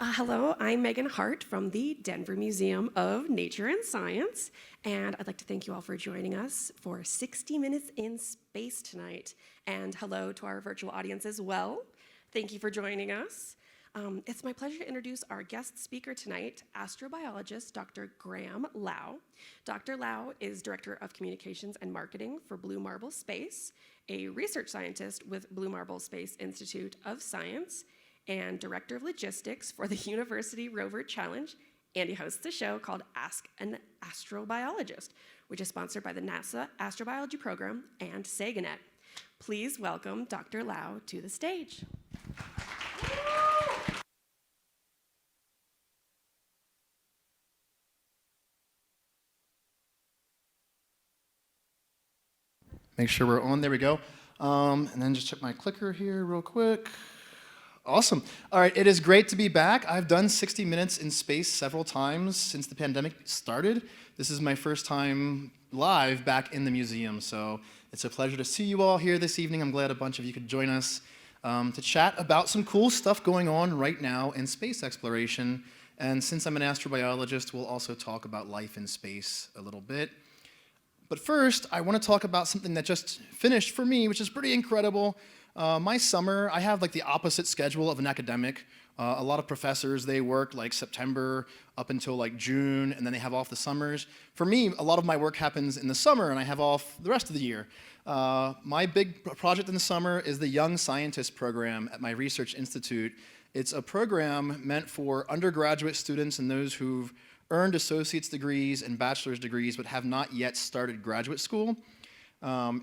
Hello, I'm Megan Hart from the Denver Museum of Nature and Science, and I'd like to thank you all for joining us for 60 Minutes in Space tonight. And hello to our virtual audience as well. Thank you for joining us. It's my pleasure to introduce our guest speaker tonight, astrobiologist Dr. Graham Lau. Dr. Lau is Director of Communications and Marketing for Blue Marble Space, a research scientist with Blue Marble Space Institute of Science, and Director of Logistics for the University Rover Challenge, and he hosts a show called Ask an Astrobiologist, which is sponsored by the NASA Astrobiology Program and SegaNet. Please welcome Dr. Lau to the stage. Make sure we're on. There we go. And then just check my clicker here real quick. Awesome. All right, it is great to be back. I've done 60 Minutes in Space several times since the pandemic started. This is my first time live back in the museum, so it's a pleasure to see you all here this evening. I'm glad a bunch of you could join us to chat about some cool stuff going on right now in space exploration. And since I'm an astrobiologist, we'll also talk about life in space a little bit. But first, I want to talk about something that just finished for me, which is pretty incredible. My summer, I have like the opposite schedule of an academic. A lot of professors, they work like September up until like June, and then they have off the summers. For me, a lot of my work happens in the summer, and I have off the rest of the year. My big project in the summer is the Young Scientist program at my research institute. It's a program meant for undergraduate students and those who've earned associate's degrees and bachelor's degrees but have not yet started graduate school.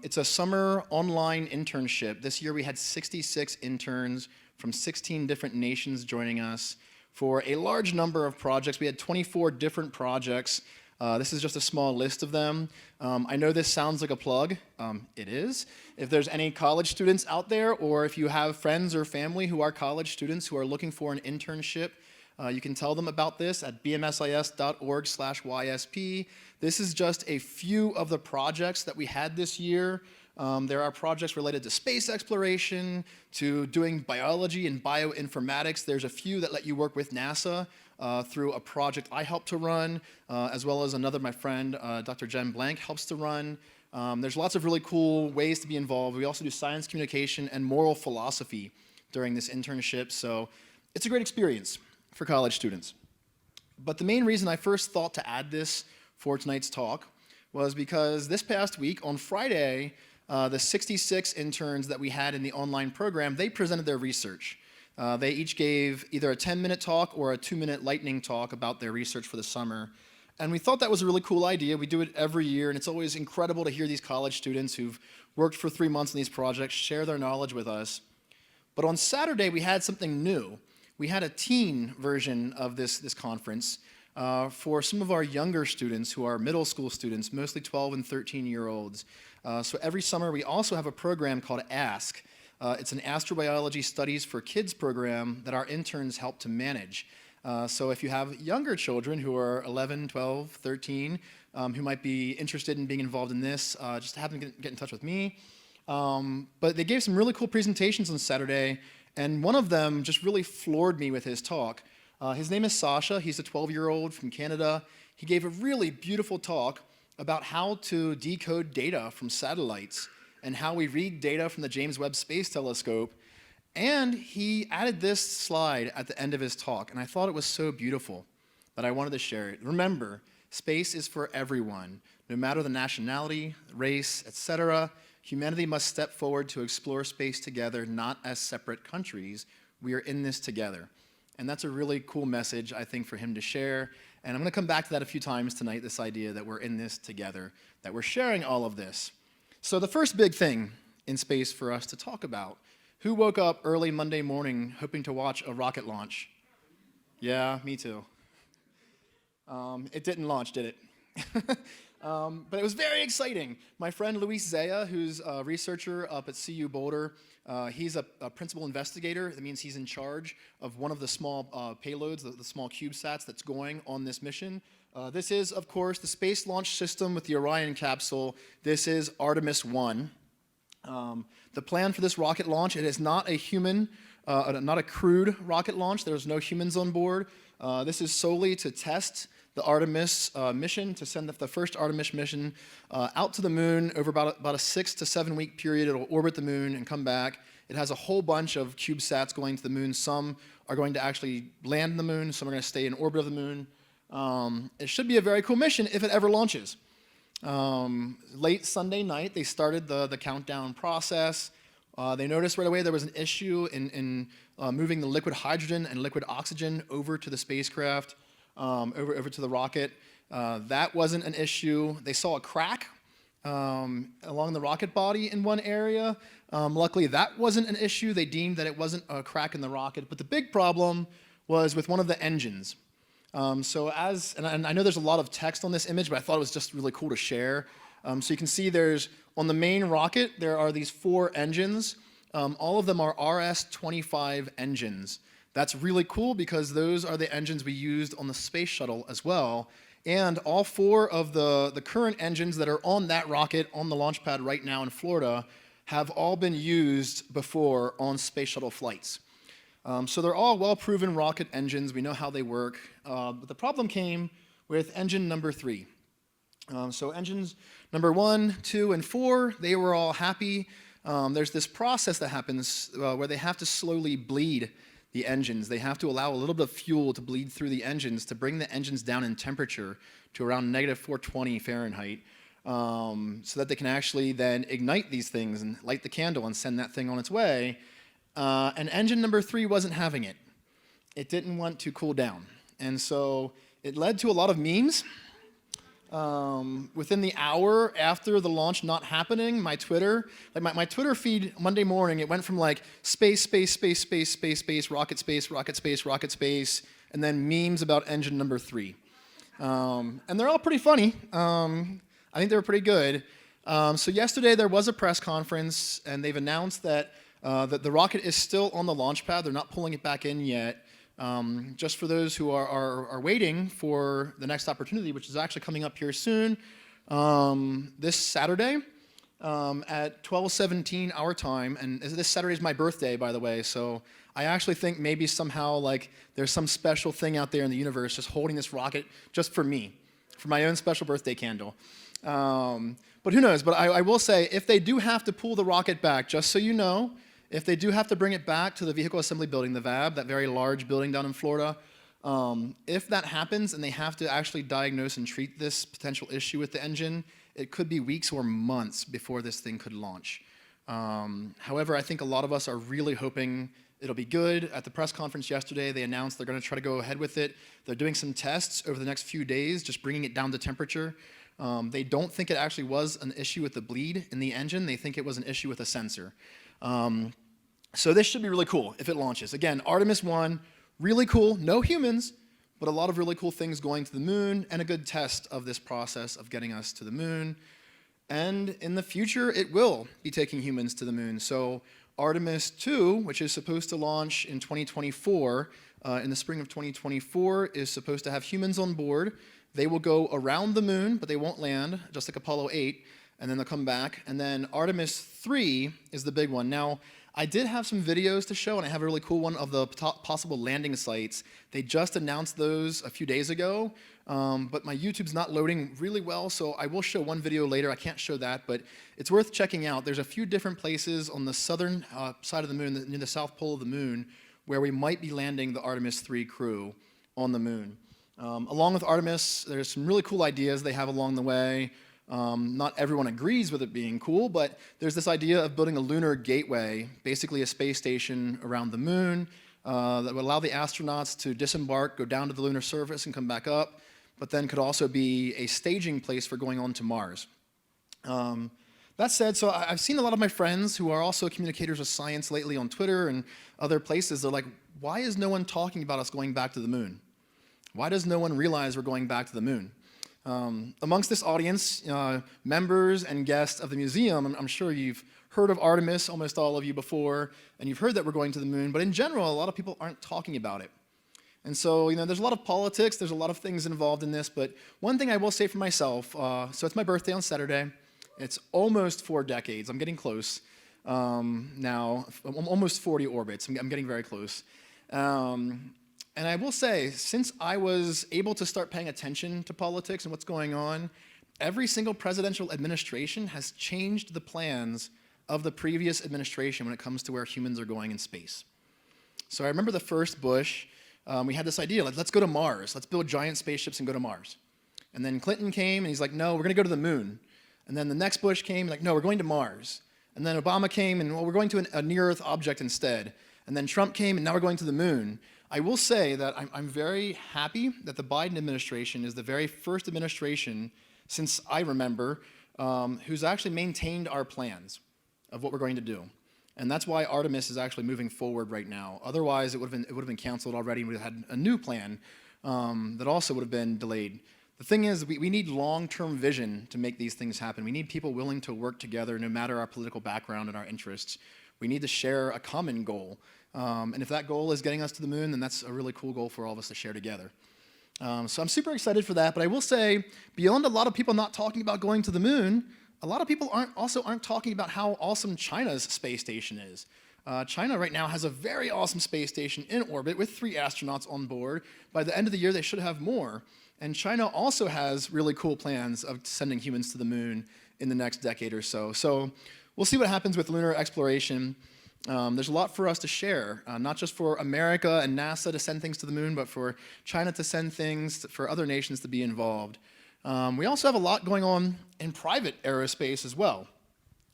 It's a summer online internship. This year we had 66 interns from 16 different nations joining us for a large number of projects. We had 24 different projects. This is just a small list of them. I know this sounds like a plug. It is. If there's any college students out there, or if you have friends or family who are college students who are looking for an internship, you can tell them about this at bmsis.org/YSP. This is just a few of the projects that we had this year. There are projects related to space exploration, to doing biology and bioinformatics. There's a few that let you work with NASA through a project I helped to run, as well as another, my friend, Dr. Jen Blank, helps to run. There's lots of really cool ways to be involved. We also do science communication and moral philosophy during this internship, so it's a great experience for college students. But the main reason I first thought to add this for tonight's talk was because this past week, on Friday, the 66 interns that we had in the online program, they presented their research. They each gave either a 10-minute talk or a 2-minute lightning talk about their research for the summer. And we thought that was a really cool idea. We do it every year, and it's always incredible to hear these college students who've worked for 3 months on these projects share their knowledge with us. But on Saturday, we had something new. We had a teen version of this conference for some of our younger students who are middle school students, mostly 12 and 13-year-olds. So every summer we also have a program called Ask. It's an astrobiology studies for kids program that our interns help to manage. So if you have younger children who are 11, 12, 13, who might be interested in being involved in this, just have them get in touch with me. But they gave some really cool presentations on Saturday, and one of them just really floored me with his talk. His name is Sasha. He's a 12-year-old from Canada. He gave a really beautiful talk about how to decode data from satellites and how we read data from the James Webb Space Telescope. And he added this slide at the end of his talk, and I thought it was so beautiful that I wanted to share it. Remember, space is for everyone. No matter the nationality, race, etc., humanity must step forward to explore space together, not as separate countries. We are in this together. And that's a really cool message, I think, for him to share. And I'm going to come back to that a few times tonight, this idea that we're in this together, that we're sharing all of this. So the first big thing in space for us to talk about, who woke up early Monday morning hoping to watch a rocket launch? Yeah, me too. It didn't launch, did it? But it was very exciting. My friend Luis Zaya, who's a researcher up at CU Boulder, he's a principal investigator. That means he's in charge of one of the small payloads, the small CubeSats that's going on this mission. This is, of course, the Space Launch System with the Orion capsule. This is Artemis 1. The plan for this rocket launch, it is not a human not a crewed rocket launch. There's no humans on board. This is solely to test the Artemis mission, to send the first Artemis mission out to the moon over about a 6 to 7 week period. It'll orbit the moon and come back. It has a whole bunch of CubeSats going to the moon. Some are going to actually land on the moon. Some are going to stay in orbit of the moon. It should be a very cool mission if it ever launches. Late Sunday night, they started the countdown process. They noticed right away there was an issue in moving the liquid hydrogen and liquid oxygen over to the spacecraft, over to the rocket. That wasn't an issue. They saw a crack along the rocket body in one area. Luckily, that wasn't an issue. They deemed that it wasn't a crack in the rocket. But the big problem was with one of the engines. And I know there's a lot of text on this image, but I thought it was just really cool to share. So you can see on the main rocket, there are these 4 engines. All of them are RS-25 engines. That's really cool because those are the engines we used on the space shuttle as well. And all 4 of the current engines that are on that rocket on the launch pad right now in Florida have all been used before on space shuttle flights. So they're all well-proven rocket engines. We know how they work. But the problem came with engine number 3. So engines number 1, 2, and 4, they were all happy. There's this process that happens where they have to slowly bleed the engines. They have to allow a little bit of fuel to bleed through the engines to bring the engines down in temperature to around negative 420 Fahrenheit, so that they can actually then ignite these things and light the candle and send that thing on its way. And engine number 3 wasn't having it. It didn't want to cool down. And so it led to a lot of memes. Within the hour after the launch not happening, my Twitter feed Monday morning, it went from like space, rocket space, and then memes about engine number 3. And they're all pretty funny. I think they were pretty good. So yesterday there was a press conference, and they've announced that the rocket is still on the launch pad. They're not pulling it back in yet. Just for those who are waiting for the next opportunity, which is actually coming up here soon, this Saturday at 12:17 our time, and this Saturday is my birthday, by the way, so I actually think maybe somehow like there's some special thing out there in the universe just holding this rocket just for me, for my own special birthday candle. But who knows? But I will say, if they do have to pull the rocket back, just so you know, if they do have to bring it back to the Vehicle Assembly Building, the VAB, that very large building down in Florida, if that happens and they have to actually diagnose and treat this potential issue with the engine, it could be weeks or months before this thing could launch. However, I think a lot of us are really hoping it'll be good. At the press conference yesterday, they announced they're going to try to go ahead with it. They're doing some tests over the next few days, just bringing it down to temperature. They don't think it actually was an issue with the bleed in the engine. They think it was an issue with a sensor. So this should be really cool if it launches. Again, Artemis 1, really cool, no humans, but a lot of really cool things going to the moon and a good test of this process of getting us to the moon. And in the future, it will be taking humans to the moon. So Artemis 2, which is supposed to launch in 2024, in the spring of 2024, is supposed to have humans on board. They will go around the moon, but they won't land, just like Apollo 8, and then they'll come back. And then Artemis 3 is the big one. Now, I did have some videos to show, and I have a really cool one of the possible landing sites. They just announced those a few days ago, but my YouTube's not loading really well, so I will show one video later. I can't show that, but it's worth checking out. There's a few different places on the southern side of the moon, near the south pole of the moon, where we might be landing the Artemis 3 crew on the moon. Along with Artemis, there's some really cool ideas they have along the way. Not everyone agrees with it being cool, but there's this idea of building a Lunar Gateway, basically a space station around the moon that would allow the astronauts to disembark, go down to the lunar surface and come back up, but then could also be a staging place for going on to Mars. That said, so I've seen a lot of my friends who are also communicators of science lately on Twitter and other places. They're like, why is no one talking about us going back to the moon? Why does no one realize we're going back to the moon? Amongst this audience, members and guests of the museum, I'm sure you've heard of Artemis, almost all of you before, and you've heard that we're going to the moon, but in general, a lot of people aren't talking about it. And so, there's a lot of politics, there's a lot of things involved in this, but one thing I will say for myself, so it's my birthday on Saturday, it's almost 4 decades, I'm getting close, now, almost 40 orbits. I'm getting very close. And I will say, since I was able to start paying attention to politics and what's going on, every single presidential administration has changed the plans of the previous administration when it comes to where humans are going in space. So I remember the first Bush, we had this idea, like, let's go to Mars. Let's build giant spaceships and go to Mars. And then Clinton came, and he's like, no, we're going to go to the moon. And then the next Bush came, like, no, we're going to Mars. And then Obama came, and well, we're going to a near-Earth object instead. And then Trump came, and now we're going to the moon. I will say that I'm very happy that the Biden administration is the very first administration since I remember who's actually maintained our plans of what we're going to do. And that's why Artemis is actually moving forward right now. Otherwise, it would have been canceled already, and we had a new plan that also would have been delayed. The thing is, we need long-term vision to make these things happen. We need people willing to work together no matter our political background and our interests. We need to share a common goal. And if that goal is getting us to the moon, then that's a really cool goal for all of us to share together. So I'm super excited for that, but I will say, beyond a lot of people not talking about going to the moon, a lot of people aren't talking about how awesome China's space station is. China right now has a very awesome space station in orbit with 3 astronauts on board. By the end of the year, they should have more. And China also has really cool plans of sending humans to the moon in the next decade or so. So we'll see what happens with lunar exploration. There's a lot for us to share, not just for America and NASA to send things to the moon, but for China to send things, for other nations to be involved. We also have a lot going on in private aerospace as well.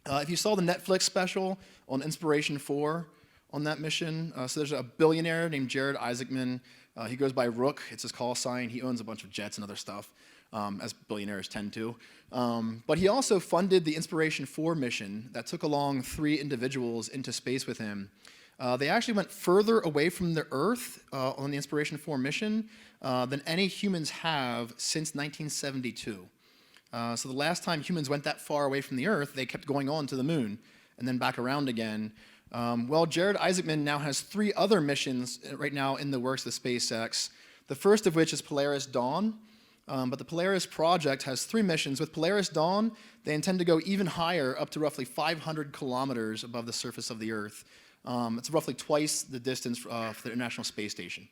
If you saw the Netflix special on Inspiration 4 on that mission, so there's a billionaire named Jared Isaacman. He goes by Rook, it's his call sign. He owns a bunch of jets and other stuff, as billionaires tend to. But he also funded the Inspiration 4 mission that took along 3 individuals into space with him. They actually went further away from the Earth on the Inspiration 4 mission than any humans have since 1972. So the last time humans went that far away from the Earth, they kept going on to the moon and then back around again. Well, Jared Isaacman now has 3 other missions right now in the works with SpaceX, the first of which is Polaris Dawn. But the Polaris project has 3 missions. With Polaris Dawn, they intend to go even higher, up to roughly 500 kilometers above the surface of the Earth. It's roughly twice the distance for the International Space Station.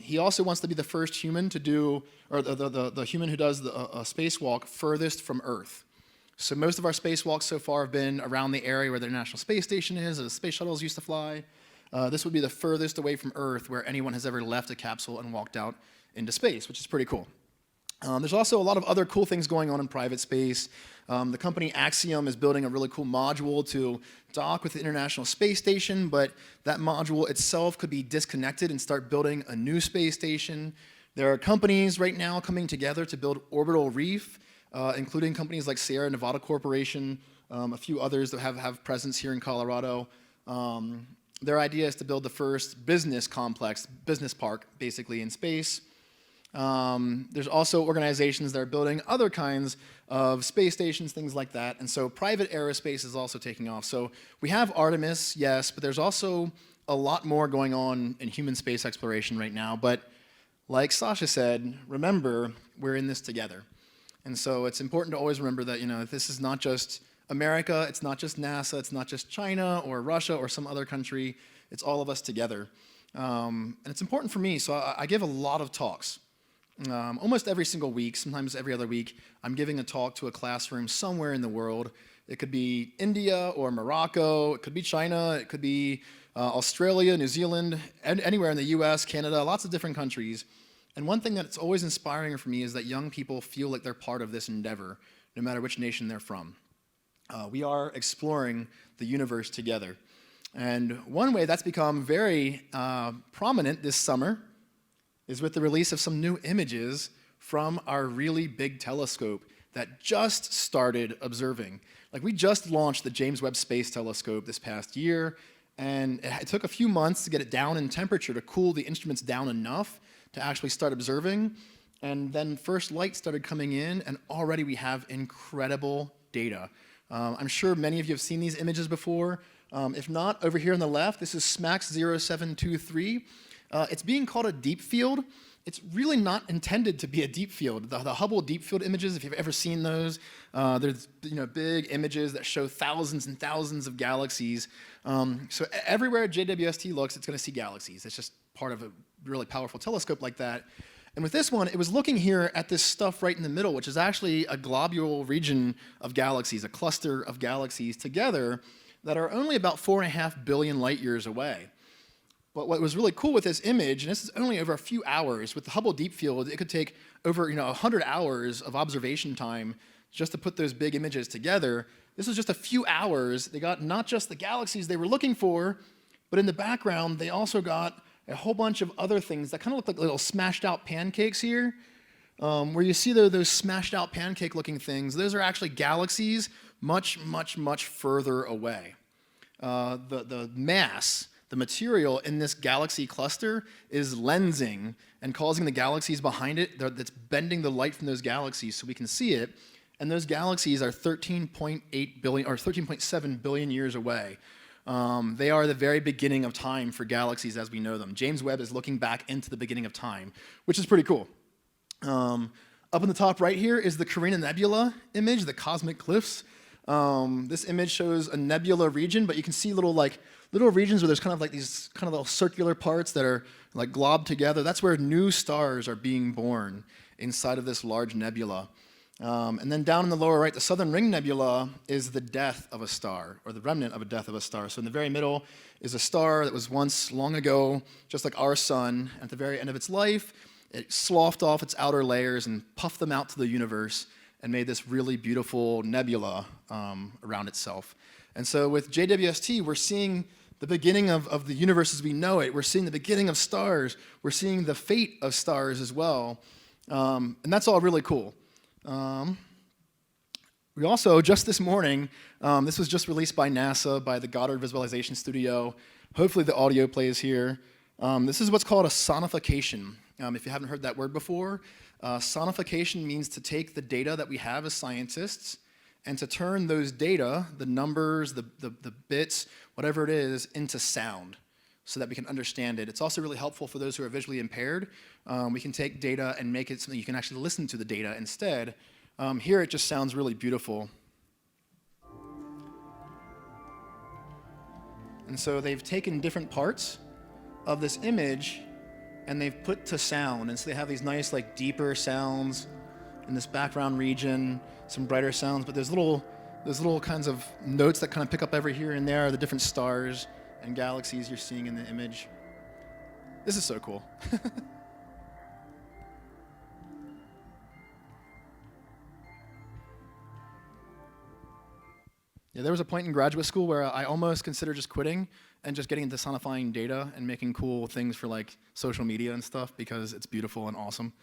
He also wants to be the first human to do, or the human who does a spacewalk furthest from Earth. So most of our spacewalks so far have been around the area where the International Space Station is, or the space shuttles used to fly. This would be the furthest away from Earth where anyone has ever left a capsule and walked out into space, which is pretty cool. There's also a lot of other cool things going on in private space. The company Axiom is building a really cool module to dock with the International Space Station, but that module itself could be disconnected and start building a new space station. There are companies right now coming together to build orbital reef, including companies like Sierra Nevada Corporation, a few others that have presence here in Colorado. Their idea is to build the first business complex, business park, basically, in space. There's also organizations that are building other kinds of space stations, things like that. And so private aerospace is also taking off. So we have Artemis, yes, but there's also a lot more going on in human space exploration right now. But like Sasha said, remember, we're in this together. And so it's important to always remember that, this is not just America, it's not just NASA, it's not just China or Russia or some other country, it's all of us together. And it's important for me, so I give a lot of talks. Almost every single week, sometimes every other week, I'm giving a talk to a classroom somewhere in the world. It could be India or Morocco, it could be China, it could be Australia, New Zealand, anywhere in the US, Canada, lots of different countries. And one thing that's always inspiring for me is that young people feel like they're part of this endeavor, no matter which nation they're from. We are exploring the universe together. And one way that's become very prominent this summer is with the release of some new images from our really big telescope that just started observing. Like, we just launched the James Webb Space Telescope this past year, and it took a few months to get it down in temperature to cool the instruments down enough to actually start observing. And then first light started coming in, and already we have incredible data. I'm sure many of you have seen these images before. If not, over here on the left, this is SMACS 0723. It's being called a deep field. it's really not intended to be a deep field. The Hubble deep field images, if you've ever seen those, there's big images that show thousands and thousands of galaxies. So everywhere JWST looks, it's going to see galaxies. It's just part of a really powerful telescope like that. And with this one, it was looking here at this stuff right in the middle, which is actually a globule region of galaxies, a cluster of galaxies together that are only about 4.5 billion light years away. But what was really cool with this image, and this is only over a few hours, with the Hubble Deep Field, it could take over 100 hours of observation time just to put those big images together. This was just a few hours. They got not just the galaxies they were looking for, but in the background, they also got a whole bunch of other things that kind of look like little smashed out pancakes here. Where you see those smashed out pancake looking things, those are actually galaxies much, much, much further away. The mass, the material in this galaxy cluster is lensing and causing the galaxies behind it that's bending the light from those galaxies so we can see it. And those galaxies are 13.8 billion or 13.7 billion years away. They are the very beginning of time for galaxies as we know them. James Webb is looking back into the beginning of time, which is pretty cool. Up in the top right here is the Karina Nebula image, the cosmic cliffs. This image shows a nebula region, but you can see little regions where there's kind of like these kind of little circular parts that are like globbed together. That's where new stars are being born inside of this large nebula. And then down in the lower right, the Southern Ring Nebula is the death of a star, or the remnant of a death of a star. So in the very middle is a star that was once long ago, just like our sun. At the very end of its life, it sloughed off its outer layers and puffed them out to the universe and made this really beautiful nebula around itself. And so with JWST, we're seeing the beginning of the universe as we know it. We're seeing the beginning of stars. We're seeing the fate of stars as well. And that's all really cool. We also, just this morning, this was just released by NASA, by the Goddard Visualization Studio. Hopefully the audio plays here. This is what's called a sonification. If you haven't heard that word before, sonification means to take the data that we have as scientists and to turn those data, the numbers, the bits, whatever it is, into sound so that we can understand it. It's also really helpful for those who are visually impaired. We can take data and make it something you can actually listen to the data instead. Here it just sounds really beautiful. And so they've taken different parts of this image and they've put to sound. And so they have these nice, like, deeper sounds in this background region, some brighter sounds, but there's little kinds of notes that kind of pick up every here and there, the different stars and galaxies you're seeing in the image. This is so cool. Yeah, there was a point in graduate school where I almost considered just quitting and just getting into sonifying data and making cool things for like social media and stuff because it's beautiful and awesome.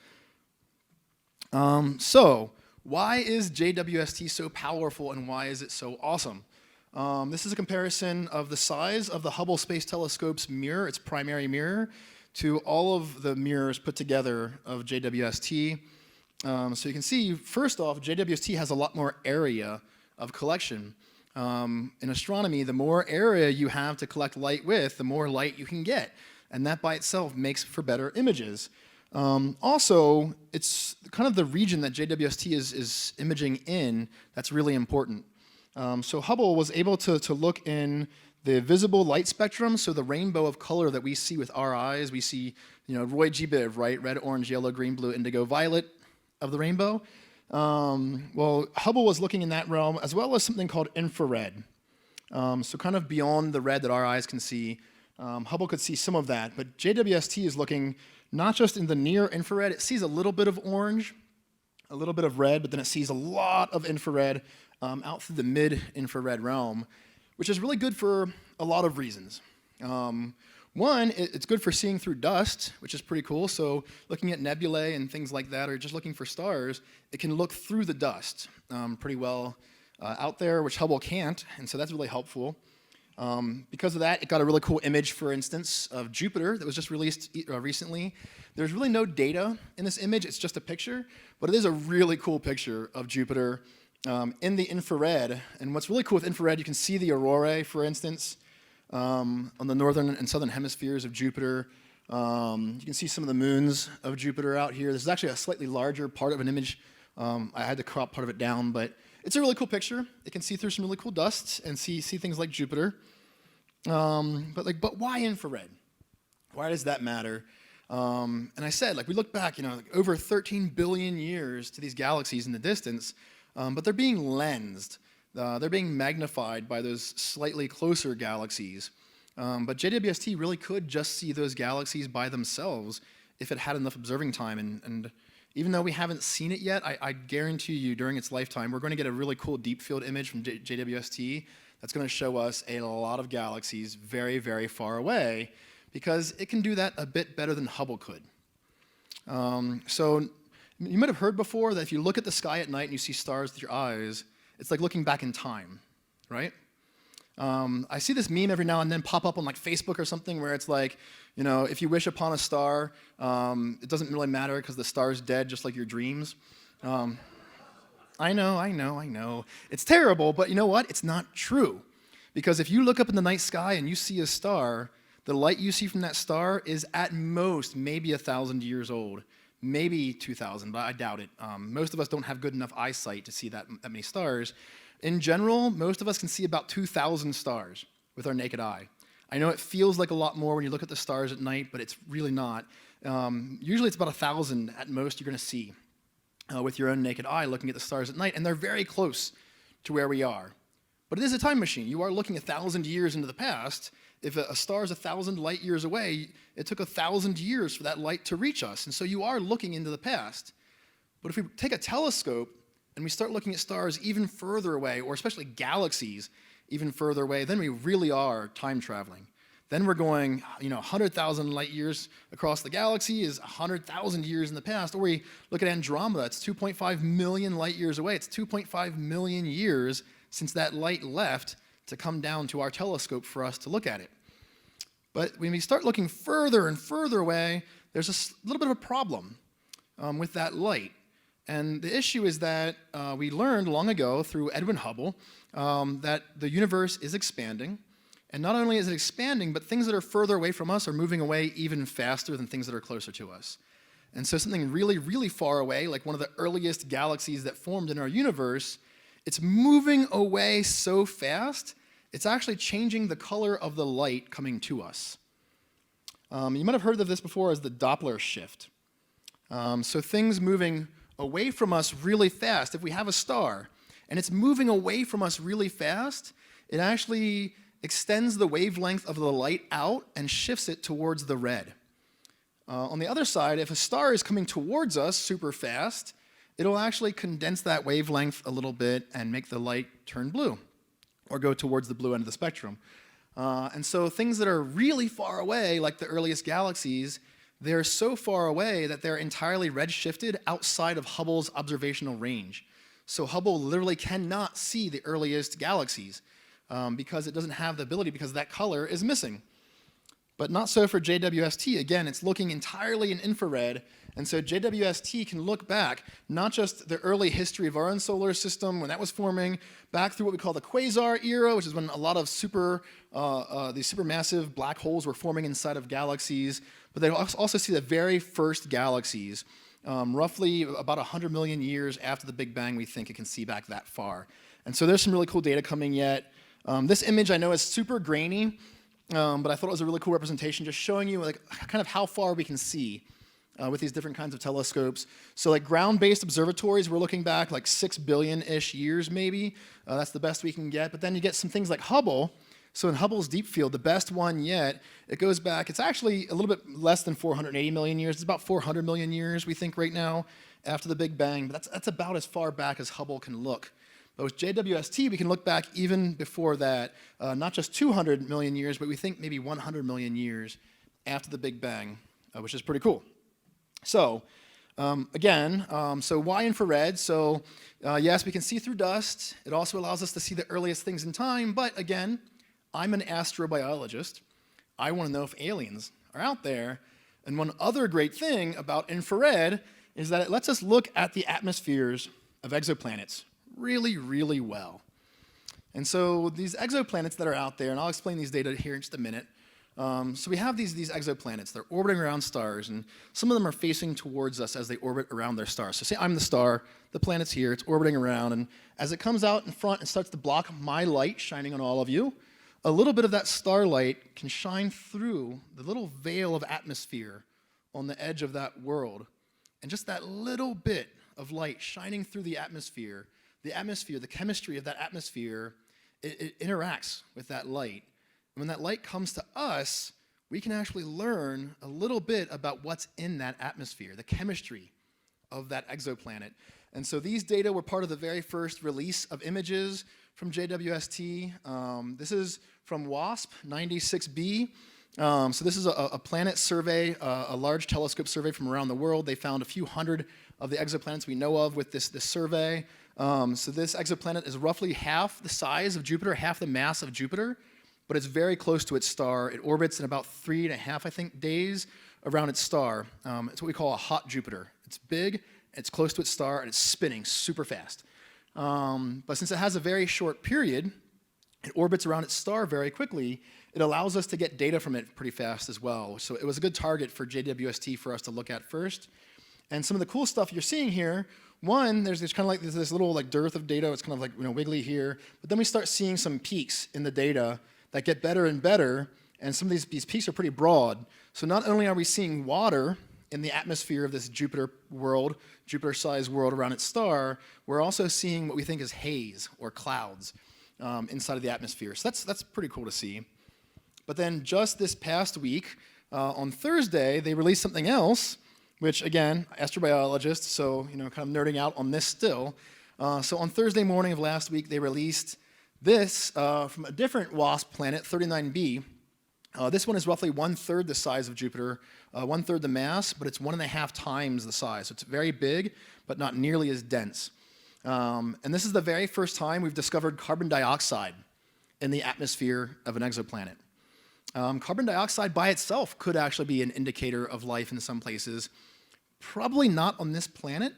So why is JWST so powerful and why is it so awesome? This is a comparison of the size of the Hubble Space Telescope's mirror, its primary mirror, to all of the mirrors put together of JWST. So you can see, first off, JWST has a lot more area of collection. In astronomy, the more area you have to collect light with, the more light you can get. And that by itself makes for better images. Also, it's kind of the region that JWST is imaging in that's really important. So Hubble was able to look in the visible light spectrum, so the rainbow of color that we see with our eyes. We see, Roy G. Biv, right? Red, orange, yellow, green, blue, indigo, violet of the rainbow. Well, Hubble was looking in that realm as well as something called infrared. So kind of beyond the red that our eyes can see. Hubble could see some of that, but JWST is looking not just in the near infrared. It sees a little bit of orange, a little bit of red, but then it sees a lot of infrared out through the mid-infrared realm, which is really good for a lot of reasons. One, it's good for seeing through dust, which is pretty cool. So looking at nebulae and things like that, or just looking for stars, it can look through the dust pretty well out there, which Hubble can't, and so that's really helpful. Because of that, it got a really cool image, for instance, of Jupiter that was just released recently. There's really no data in this image, it's just a picture, but it is a really cool picture of Jupiter in the infrared. And what's really cool with infrared, you can see the aurorae, for instance, on the northern and southern hemispheres of Jupiter. You can see some of the moons of Jupiter out here. This is actually a slightly larger part of an image. I had to crop part of it down, but it's a really cool picture. It can see through some really cool dust and see things like Jupiter. But why infrared? Why does that matter? And I said, we look back, over 13 billion years to these galaxies in the distance, but they're being lensed. They're being magnified by those slightly closer galaxies. But JWST really could just see those galaxies by themselves if it had enough observing time. And even though we haven't seen it yet, I guarantee you during its lifetime, we're going to get a really cool deep field image from JWST that's going to show us a lot of galaxies very, very far away, because it can do that a bit better than Hubble could. So you might have heard before that if you look at the sky at night and you see stars with your eyes, it's like looking back in time, right? I see this meme every now and then pop up on Facebook or something where it's like, if you wish upon a star, it doesn't really matter because the star's dead, just like your dreams. I know. It's terrible, but you know what? It's not true. Because if you look up in the night sky and you see a star, the light you see from that star is at most maybe 1,000 years old, maybe 2,000, but I doubt it. Most of us don't have good enough eyesight to see that many stars. In general, most of us can see about 2,000 stars with our naked eye. I know it feels like a lot more when you look at the stars at night, but it's really not. Usually it's about 1,000 at most you're going to see with your own naked eye looking at the stars at night, and they're very close to where we are. But it is a time machine. You are looking 1,000 years into the past. If a star is 1,000 light years away, it took 1,000 years for that light to reach us, and so you are looking into the past. But if we take a telescope and we start looking at stars even further away, or especially galaxies even further away, then we really are time traveling. Then we're going, 100,000 light years across the galaxy is 100,000 years in the past. Or we look at Andromeda, it's 2.5 million light years away. It's 2.5 million years since that light left to come down to our telescope for us to look at it. But when we start looking further and further away, there's a little bit of a problem with that light. And the issue is that we learned long ago through Edwin Hubble that the universe is expanding. And not only is it expanding, but things that are further away from us are moving away even faster than things that are closer to us. And so something really, really far away, like one of the earliest galaxies that formed in our universe, it's moving away so fast, it's actually changing the color of the light coming to us. You might have heard of this before as the Doppler shift. So things moving away from us really fast. If we have a star and it's moving away from us really fast, it actually extends the wavelength of the light out and shifts it towards the red. On the other side, if a star is coming towards us super fast, it'll actually condense that wavelength a little bit and make the light turn blue or go towards the blue end of the spectrum. And so things that are really far away, like the earliest galaxies, they're so far away that they're entirely redshifted outside of Hubble's observational range. So Hubble literally cannot see the earliest galaxies because it doesn't have the ability, because that color is missing. But not so for JWST. Again, it's looking entirely in infrared, and so JWST can look back, not just the early history of our own solar system, when that was forming, back through what we call the quasar era, which is when a lot of these supermassive black holes were forming inside of galaxies, but they also see the very first galaxies, roughly about 100 million years after the Big Bang. We think it can see back that far. And so there's some really cool data coming yet. This image I know is super grainy, but I thought it was a really cool representation, just showing you kind of how far we can see with these different kinds of telescopes. So ground-based observatories, we're looking back 6 billion-ish years maybe. That's the best we can get. But then you get some things like Hubble. So in Hubble's deep field, the best one yet, it goes back, it's actually a little bit less than 480 million years. It's about 400 million years, we think, right now, after the Big Bang. But that's about as far back as Hubble can look. But with JWST, we can look back even before that, not just 200 million years, but we think maybe 100 million years after the Big Bang, which is pretty cool. So so why infrared? So yes, we can see through dust. It also allows us to see the earliest things in time. But again, I'm an astrobiologist. I want to know if aliens are out there. And one other great thing about infrared is that it lets us look at the atmospheres of exoplanets really, really well. And so these exoplanets that are out there, and I'll explain these data here in just a minute, So we have these exoplanets. They're orbiting around stars, and some of them are facing towards us as they orbit around their stars. So say I'm the star, the planet's here, it's orbiting around, and as it comes out in front and starts to block my light shining on all of you, a little bit of that starlight can shine through the little veil of atmosphere on the edge of that world. And just that little bit of light shining through the atmosphere, the chemistry of that atmosphere, it interacts with that light. And when that light comes to us, we can actually learn a little bit about what's in that atmosphere, the chemistry of that exoplanet. And so these data were part of the very first release of images from JWST. This is from WASP 96b. So this is a planet survey, a large telescope survey from around the world. They found a few hundred of the exoplanets we know of with this survey. So this exoplanet is roughly half the size of Jupiter, half the mass of Jupiter, but it's very close to its star. It orbits in about 3.5, I think, days around its star. It's what we call a hot Jupiter. It's big, it's close to its star, and it's spinning super fast. But since it has a very short period, it orbits around its star very quickly, it allows us to get data from it pretty fast as well. So it was a good target for JWST for us to look at first. And some of the cool stuff you're seeing here, one, there's kind of like this little like dearth of data. It's kind of like wiggly here. But then we start seeing some peaks in the data that get better and better. And some of these peaks are pretty broad. So not only are we seeing water in the atmosphere of this Jupiter world, Jupiter-sized world around its star, we're also seeing what we think is haze or clouds inside of the atmosphere. So that's pretty cool to see. But then just this past week, on Thursday, they released something else, which again, astrobiologists, so kind of nerding out on this still. So on Thursday morning of last week, they released this from a different WASP planet, 39b. This one is roughly 1/3 the size of Jupiter, 1/3 the mass, but it's 1.5 times the size. So it's very big, but not nearly as dense. And this is the very first time we've discovered carbon dioxide in the atmosphere of an exoplanet. Carbon dioxide by itself could actually be an indicator of life in some places. Probably not on this planet.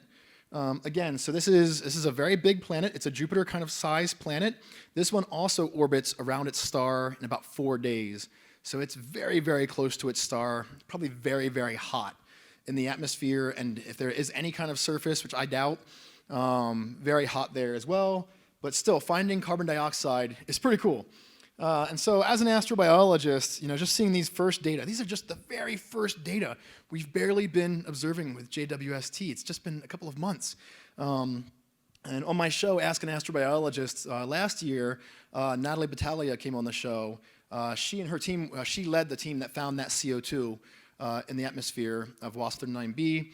Again, so this is a very big planet. It's a Jupiter kind of size planet. This one also orbits around its star in about 4 days. So it's very, very close to its star, probably very, very hot in the atmosphere. And if there is any kind of surface, which I doubt, very hot there as well. But still, finding carbon dioxide is pretty cool. And so as an astrobiologist, just seeing these first data, these are just the very first data we've barely been observing with JWST. It's just been a couple of months. And on my show, Ask an Astrobiologist, last year, Natalie Battaglia came on the show. She and her team, she led the team that found that CO2 in the atmosphere of WASP 39b.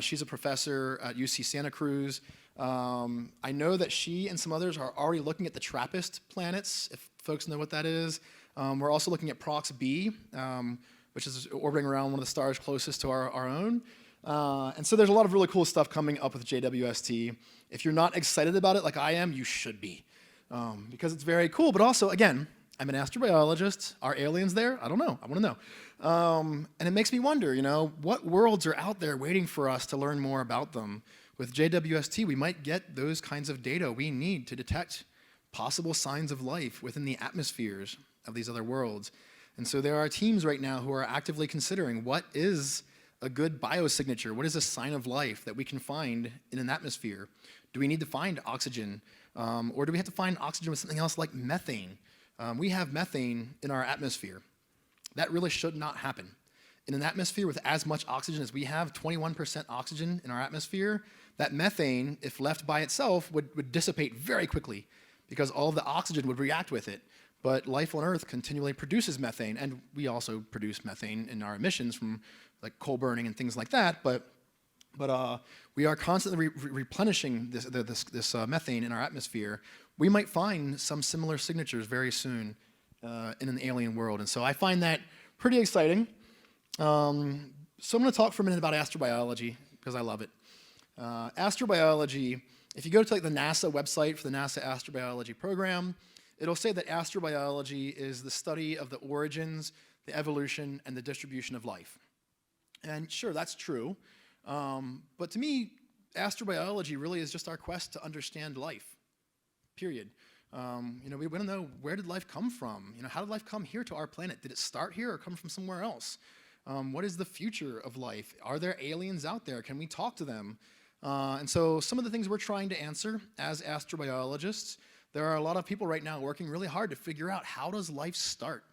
She's a professor at UC Santa Cruz. I know that she and some others are already looking at the TRAPPIST planets, if folks know what that is. We're also looking at Prox B, which is orbiting around one of the stars closest to our own. And so there's a lot of really cool stuff coming up with JWST. If you're not excited about it like I am, you should be, because it's very cool. But also, again, I'm an astrobiologist. Are aliens there? I don't know. I want to know. And it makes me wonder, what worlds are out there waiting for us to learn more about them? With JWST, we might get those kinds of data we need to detect possible signs of life within the atmospheres of these other worlds. And so there are teams right now who are actively considering what is a good biosignature, what is a sign of life that we can find in an atmosphere? Do we need to find oxygen? Or do we have to find oxygen with something else like methane? We have methane in our atmosphere. That really should not happen. In an atmosphere with as much oxygen as we have, 21% oxygen in our atmosphere, that methane, if left by itself, would dissipate very quickly because all of the oxygen would react with it. But life on Earth continually produces methane, and we also produce methane in our emissions from like coal burning and things like that. But we are constantly replenishing this methane in our atmosphere. We might find some similar signatures very soon in an alien world, and so I find that pretty exciting. So I'm going to talk for a minute about astrobiology because I love it. Astrobiology, if you go to the NASA website for the NASA Astrobiology program, it'll say that astrobiology is the study of the origins, the evolution, and the distribution of life. And sure, that's true. But to me, astrobiology really is just our quest to understand life, period. We want to know, where did life come from? How did life come here to our planet? Did it start here or come from somewhere else? What is the future of life? Are there aliens out there? Can we talk to them? And so some of the things we're trying to answer as astrobiologists, there are a lot of people right now working really hard to figure out, how does life start?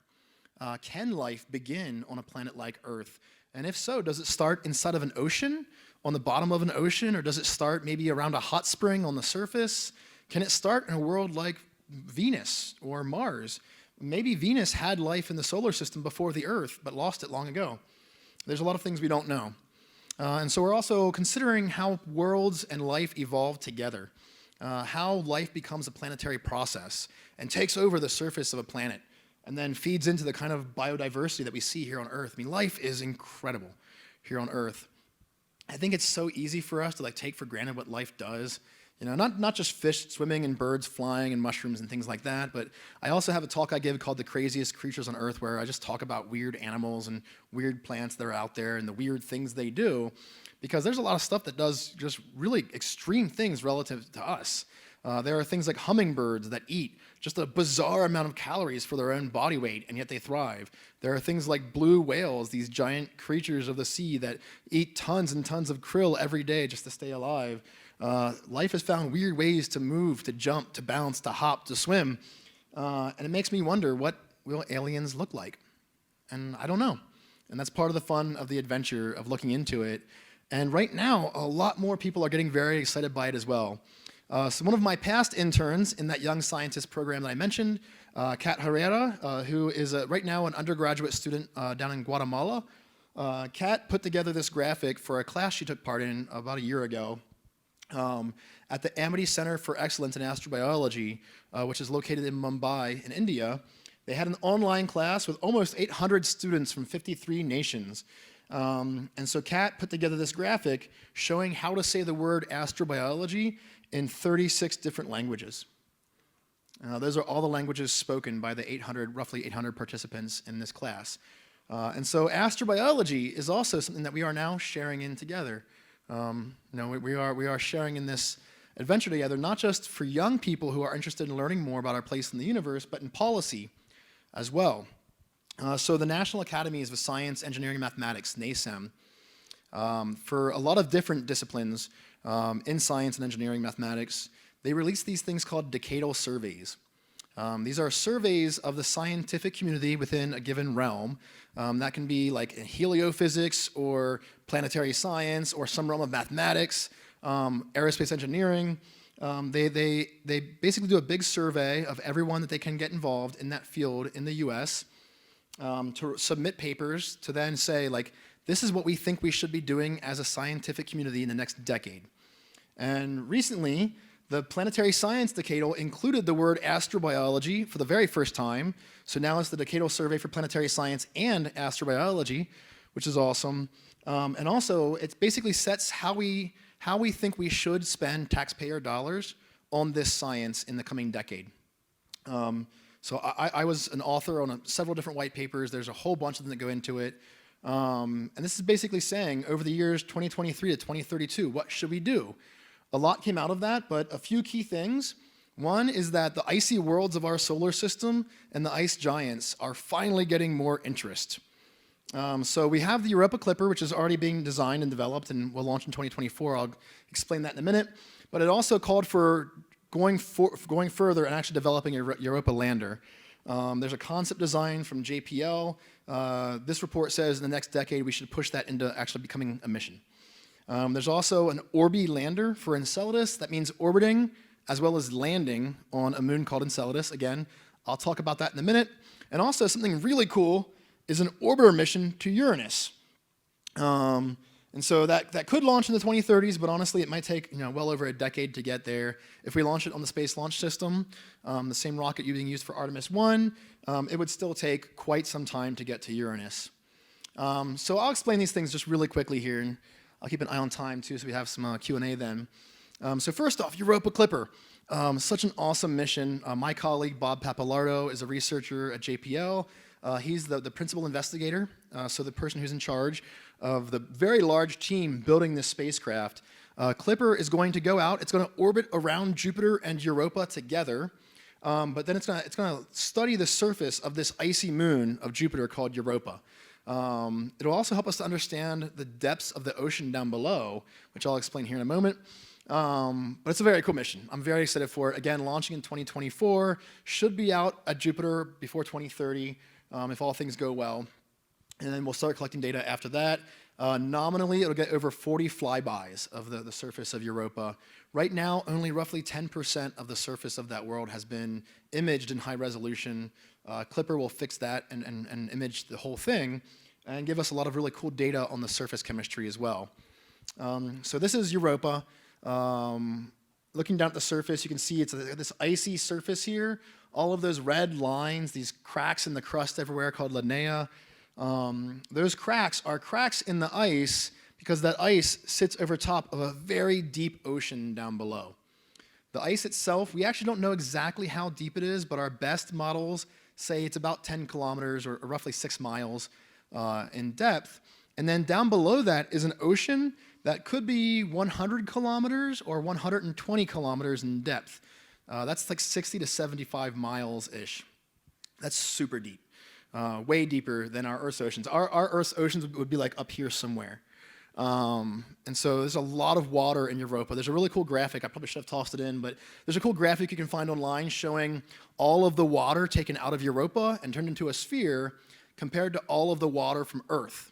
Can life begin on a planet like Earth? And if so, does it start inside of an ocean, on the bottom of an ocean, or does it start maybe around a hot spring on the surface? Can it start in a world like Venus or Mars? Maybe Venus had life in the solar system before the Earth, but lost it long ago. There's a lot of things we don't know. And so we're also considering how worlds and life evolve together, how life becomes a planetary process and takes over the surface of a planet, and then feeds into the kind of biodiversity that we see here on Earth. I mean, life is incredible here on Earth. I think it's so easy for us to take for granted what life does. Not just fish swimming and birds flying and mushrooms and things like that, but I also have a talk I give called The Craziest Creatures on Earth, where I just talk about weird animals and weird plants that are out there and the weird things they do, because there's a lot of stuff that does just really extreme things relative to us. There are things like hummingbirds that eat just a bizarre amount of calories for their own body weight, and yet they thrive. There are things like blue whales, these giant creatures of the sea that eat tons and tons of krill every day just to stay alive. Life has found weird ways to move, to jump, to bounce, to hop, to swim. And it makes me wonder, what will aliens look like? And I don't know. And that's part of the fun of the adventure of looking into it. And right now, a lot more people are getting very excited by it as well. So one of my past interns in that Young Scientist program that I mentioned, Kat Herrera, who is right now an undergraduate student down in Guatemala, Kat put together this graphic for a class she took part in about a year ago at the Amity Center for Excellence in Astrobiology, which is located in Mumbai in India. They had an online class with almost 800 students from 53 nations. And so Kat put together this graphic showing how to say the word astrobiology in 36 different languages. Those are all the languages spoken by the roughly 800 participants in this class. And so astrobiology is also something that we are now sharing in together. We are sharing in this adventure together, not just for young people who are interested in learning more about our place in the universe, but in policy as well. So the National Academies of Science, Engineering, and Mathematics, NASEM, for a lot of different disciplines in science and engineering mathematics, they release these things called Decadal Surveys. These are surveys of the scientific community within a given realm. That can be like heliophysics or planetary science or some realm of mathematics, aerospace engineering. They basically do a big survey of everyone that they can get involved in that field in the US to submit papers to then say, this is what we think we should be doing as a scientific community in the next decade. And recently, the Planetary Science Decadal included the word astrobiology for the very first time. So now it's the Decadal Survey for Planetary Science and Astrobiology, which is awesome. And also, it basically sets how we think we should spend taxpayer dollars on this science in the coming decade. So I was an author on several different white papers. There's a whole bunch of them that go into it. And this is basically saying, over the years 2023 to 2032, what should we do? A lot came out of that, but a few key things. One is that the icy worlds of our solar system and the ice giants are finally getting more interest. So we have the Europa Clipper, which is already being designed and developed and will launch in 2024. I'll explain that in a minute. But it also called for going further and actually developing a Europa lander. There's a concept design from JPL. This report says in the next decade we should push that into actually becoming a mission. There's also an Orbi lander for Enceladus. That means orbiting as well as landing on a moon called Enceladus. Again, I'll talk about that in a minute. And also something really cool is an orbiter mission to Uranus. And so that could launch in the 2030s, but honestly, it might take well over a decade to get there. If we launch it on the Space Launch System, the same rocket being used for Artemis 1, it would still take quite some time to get to Uranus. So I'll explain these things just really quickly here, and I'll keep an eye on time too, so we have some Q&A then. So first off, Europa Clipper. Such an awesome mission. My colleague, Bob Pappalardo, is a researcher at JPL. He's the principal investigator, so the person who's in charge of the very large team building this spacecraft. Clipper is going to go out. It's going to orbit around Jupiter and Europa together. but then it's gonna study the surface of this icy moon of Jupiter called Europa. It'll also help us to understand the depths of the ocean down below, which I'll explain here in a moment. But it's a very cool mission. I'm very excited for it. Again, launching in 2024, should be out at Jupiter before 2030, if all things go well. And then we'll start collecting data after that. Nominally, it'll get over 40 flybys of the surface of Europa. Right now, only roughly 10% of the surface of that world has been imaged in high resolution. Clipper will fix that and image the whole thing and give us a lot of really cool data on the surface chemistry as well. So this is Europa. Looking down at the surface, you can see it's this icy surface here. All of those red lines, these cracks in the crust everywhere called linnea. Those cracks are cracks in the ice because that ice sits over top of a very deep ocean down below. The ice itself, we actually don't know exactly how deep it is, but our best models say it's about 10 kilometers or roughly 6 miles in depth. And then down below that is an ocean that could be 100 kilometers or 120 kilometers in depth. That's like 60 to 75 miles-ish. That's super deep. Way deeper than our Earth's oceans. Our Earth's oceans would be like up here somewhere. And so there's a lot of water in Europa. There's a really cool graphic. I probably should have tossed it in, but there's a cool graphic you can find online showing all of the water taken out of Europa and turned into a sphere compared to all of the water from Earth.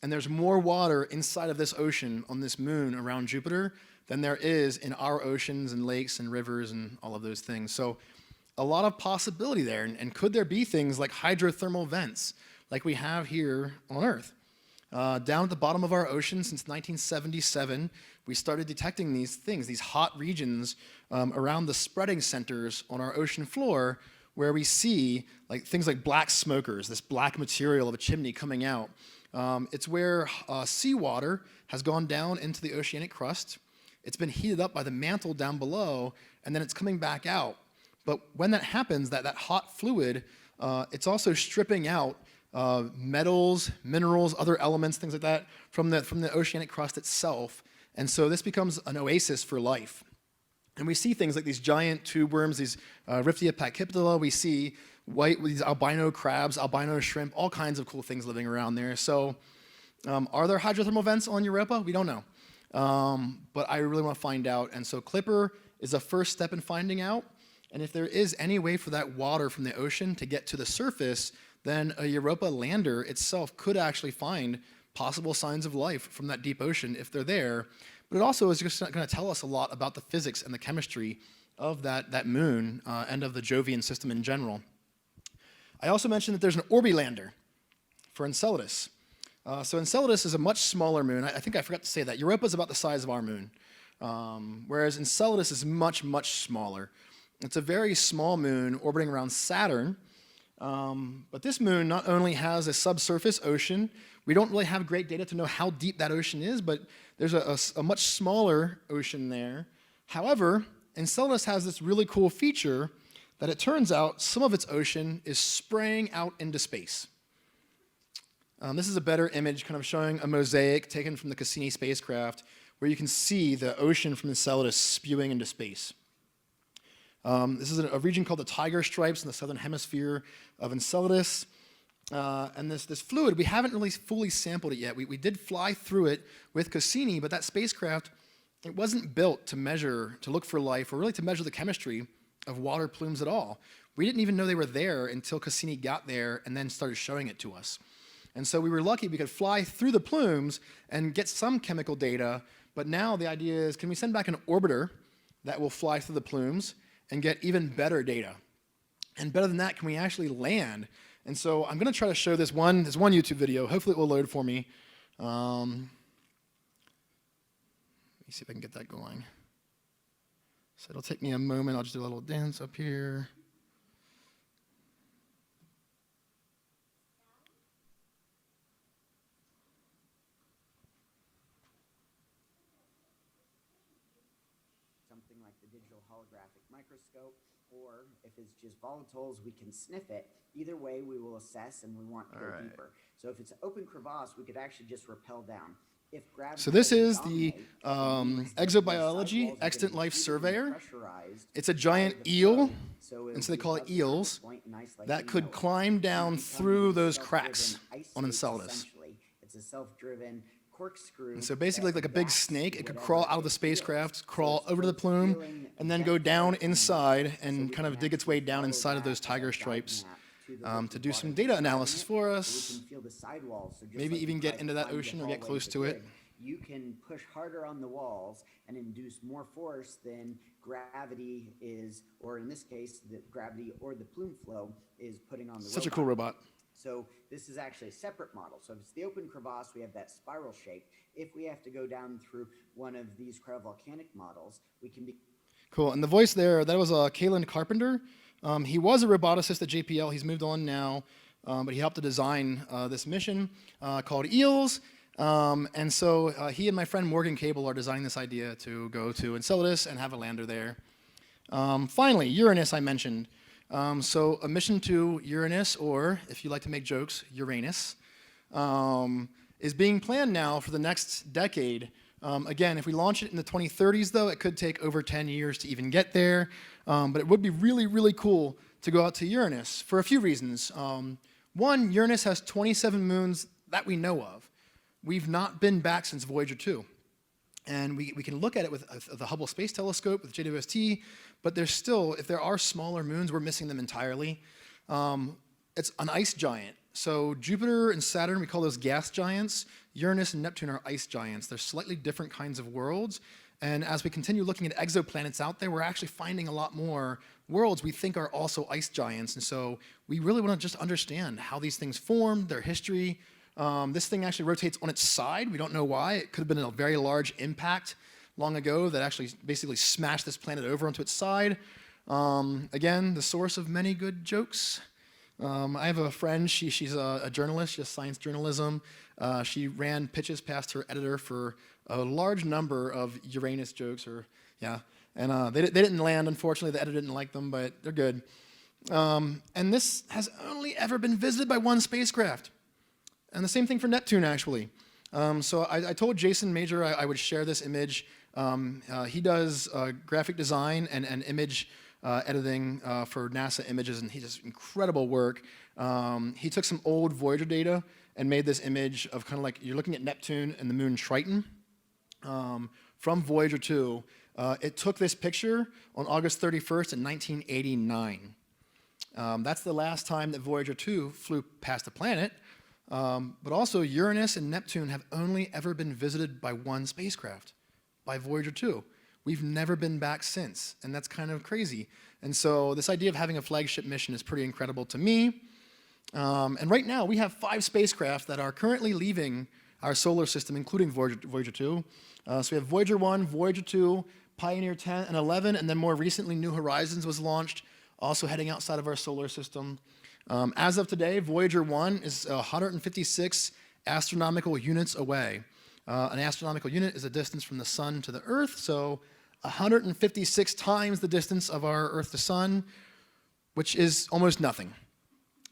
And there's more water inside of this ocean on this moon around Jupiter than there is in our oceans and lakes and rivers and all of those things. So a lot of possibility there. And could there be things like hydrothermal vents like we have here on Earth? Down at the bottom of our ocean since 1977, we started detecting these things, these hot regions around the spreading centers on our ocean floor where we see things like black smokers, this black material of a chimney coming out. It's where seawater has gone down into the oceanic crust. It's been heated up by the mantle down below, and then it's coming back out. But when that happens, that hot fluid, it's also stripping out metals, minerals, other elements, things like that, from the oceanic crust itself. And so this becomes an oasis for life. And we see things like these giant tube worms, these Riftia pachypedala. We see these albino crabs, albino shrimp, all kinds of cool things living around there. So are there hydrothermal vents on Europa? We don't know. But I really want to find out. And so Clipper is a first step in finding out. And if there is any way for that water from the ocean to get to the surface, then a Europa lander itself could actually find possible signs of life from that deep ocean if they're there. But it also is just going to tell us a lot about the physics and the chemistry of that moon and of the Jovian system in general. I also mentioned that there's an Orbi lander for Enceladus. So Enceladus is a much smaller moon. I think I forgot to say that. Europa is about the size of our moon, whereas Enceladus is much, much smaller. It's a very small moon orbiting around Saturn. But this moon not only has a subsurface ocean, we don't really have great data to know how deep that ocean is, but there's a much smaller ocean there. However, Enceladus has this really cool feature that it turns out some of its ocean is spraying out into space. This is a better image kind of showing a mosaic taken from the Cassini spacecraft where you can see the ocean from Enceladus spewing into space. This is a region called the Tiger Stripes in the southern hemisphere of Enceladus. And this fluid, we haven't really fully sampled it yet. We did fly through it with Cassini, but that spacecraft, it wasn't built to look for life, or really to measure the chemistry of water plumes at all. We didn't even know they were there until Cassini got there and then started showing it to us. And so we were lucky we could fly through the plumes and get some chemical data, but now the idea is, can we send back an orbiter that will fly through the plumes and get even better data? And better than that, can we actually land? And so I'm going to try to show this one YouTube video. Hopefully it will load for me. Let me see if I can get that going. So it'll take me a moment. I'll just do a little dance up here. Something like the digital holographic microscope, or if it's just volatiles, we can sniff it. Either way, we will assess, and we want to go deeper. So if it's an open crevasse, we could actually just rappel down. If gravity So this doesn't is the dominate, Exobiology Extant Life Surveyor. It's a giant eel, and so they call it eels, that could climb down through those cracks on Enceladus. It's a self-driven corkscrew. And so basically like a big snake, it could crawl out of the spacecraft, crawl over to the plume, and then go down inside and kind of dig its way down inside of those tiger stripes to do some data analysis for us, maybe even get into that ocean or get close to it. You can push harder on the walls and induce more force than gravity is, or in this case, the gravity or the plume flow is putting on the Such a cool robot. So this is actually a separate model. So if it's the open crevasse, we have that spiral shape. If we have to go down through one of these cryovolcanic models, we can be... Cool, and the voice there, that was Kalen Carpenter. He was a roboticist at JPL. He's moved on now, but he helped to design this mission called EELS. And so he and my friend Morgan Cable are designing this idea to go to Enceladus and have a lander there. Finally, Uranus I mentioned. So a mission to Uranus, or if you like to make jokes, Uranus, is being planned now for the next decade. Again, if we launch it in the 2030s, though, it could take over 10 years to even get there. But it would be really, really cool to go out to Uranus for a few reasons. One, Uranus has 27 moons that we know of. We've not been back since Voyager 2. And we can look at it with the Hubble Space Telescope, with JWST, but there's still, if there are smaller moons, we're missing them entirely. It's an ice giant. So Jupiter and Saturn, we call those gas giants. Uranus and Neptune are ice giants. They're slightly different kinds of worlds. And as we continue looking at exoplanets out there, we're actually finding a lot more worlds we think are also ice giants. And so we really want to just understand how these things formed, their history. This thing actually rotates on its side. We don't know why. It could have been a very large impact long ago that actually basically smashed this planet over onto its side. Again, the source of many good jokes. I have a friend, she's a journalist, she does science journalism. She ran pitches past her editor for a large number of Uranus jokes, and they didn't land, unfortunately. The editor didn't like them, but they're good. And this has only ever been visited by one spacecraft. And the same thing for Neptune, actually. So I told Jason Major I would share this image. He does graphic design and image editing for NASA images, and he does incredible work. He took some old Voyager data and made this image of kind of like, you're looking at Neptune and the moon Triton from Voyager 2. It took this picture on August 31st in 1989. That's the last time that Voyager 2 flew past the planet. But also, Uranus and Neptune have only ever been visited by one spacecraft, by Voyager 2. We've never been back since, and that's kind of crazy. And so this idea of having a flagship mission is pretty incredible to me. And right now, we have 5 spacecraft that are currently leaving our solar system, including Voyager 2. So we have Voyager 1, Voyager 2, Pioneer 10 and 11, and then more recently, New Horizons was launched, also heading outside of our solar system. As of today, Voyager 1 is 156 astronomical units away. An astronomical unit is a distance from the sun to the Earth, so 156 times the distance of our Earth to sun, which is almost nothing.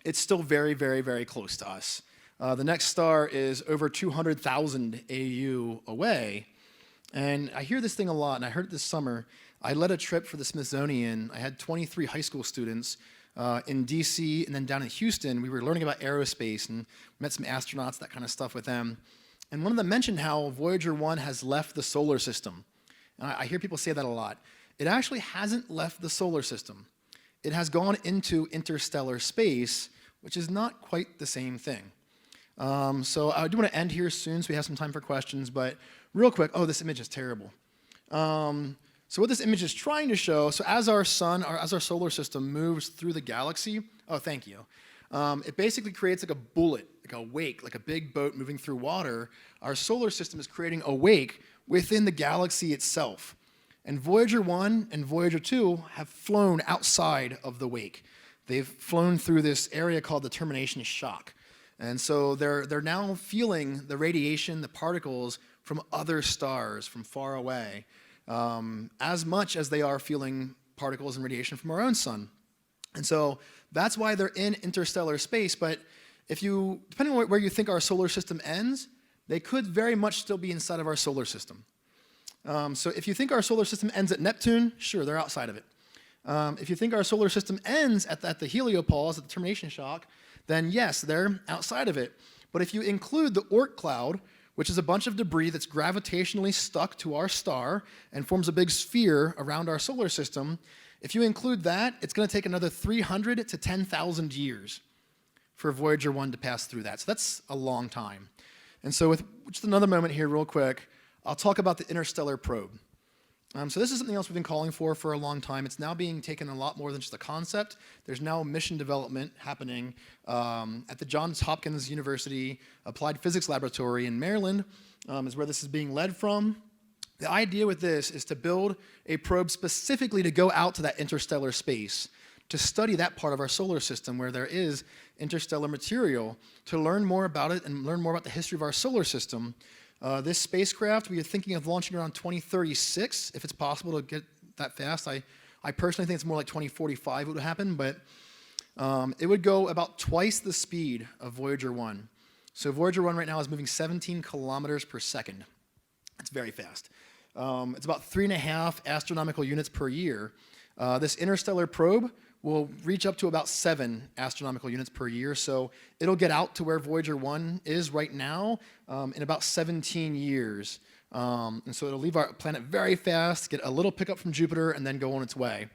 It's still very, very, very close to us. The next star is over 200,000 AU away. And I hear this thing a lot, and I heard it this summer. I led a trip for the Smithsonian. I had 23 high school students in DC, and then down in Houston. We were learning about aerospace and met some astronauts, that kind of stuff with them. And one of them mentioned how Voyager 1 has left the solar system. And I hear people say that a lot. It actually hasn't left the solar system. It has gone into interstellar space, which is not quite the same thing. So I do want to end here soon so we have some time for questions, but real quick, this image is terrible. So what this image is trying to show, so as our sun, or as our solar system moves through the galaxy, thank you. It basically creates like a bullet, like a wake, like a big boat moving through water. Our solar system is creating a wake within the galaxy itself. And Voyager 1 and Voyager 2 have flown outside of the wake. They've flown through this area called the termination shock. And so they're now feeling the radiation, the particles from other stars from far away, as much as they are feeling particles and radiation from our own sun. And so that's why they're in interstellar space. But if you, depending on where you think our solar system ends, they could very much still be inside of our solar system. So if you think our solar system ends at Neptune, sure, they're outside of it. If you think our solar system ends at the heliopause, at the termination shock, then yes, they're outside of it. But if you include the Oort cloud, which is a bunch of debris that's gravitationally stuck to our star and forms a big sphere around our solar system, if you include that, it's going to take another 300 to 10,000 years for Voyager 1 to pass through that. So that's a long time. And so with just another moment here real quick, I'll talk about the Interstellar Probe. So this is something else we've been calling for a long time. It's now being taken a lot more than just a concept. There's now mission development happening at the Johns Hopkins University Applied Physics Laboratory in Maryland, is where this is being led from. The idea with this is to build a probe specifically to go out to that interstellar space, to study that part of our solar system where there is interstellar material, to learn more about it and learn more about the history of our solar system. This spacecraft, we are thinking of launching around 2036, if it's possible to get that fast. I personally think it's more like 2045 would happen, but it would go about twice the speed of Voyager 1. So Voyager 1 right now is moving 17 kilometers per second. It's very fast. It's about 3.5 astronomical units per year. This interstellar probe will reach up to about 7 astronomical units per year, so it'll get out to where Voyager 1 is right now in about 17 years. And so it'll leave our planet very fast, get a little pickup from Jupiter, and then go on its way.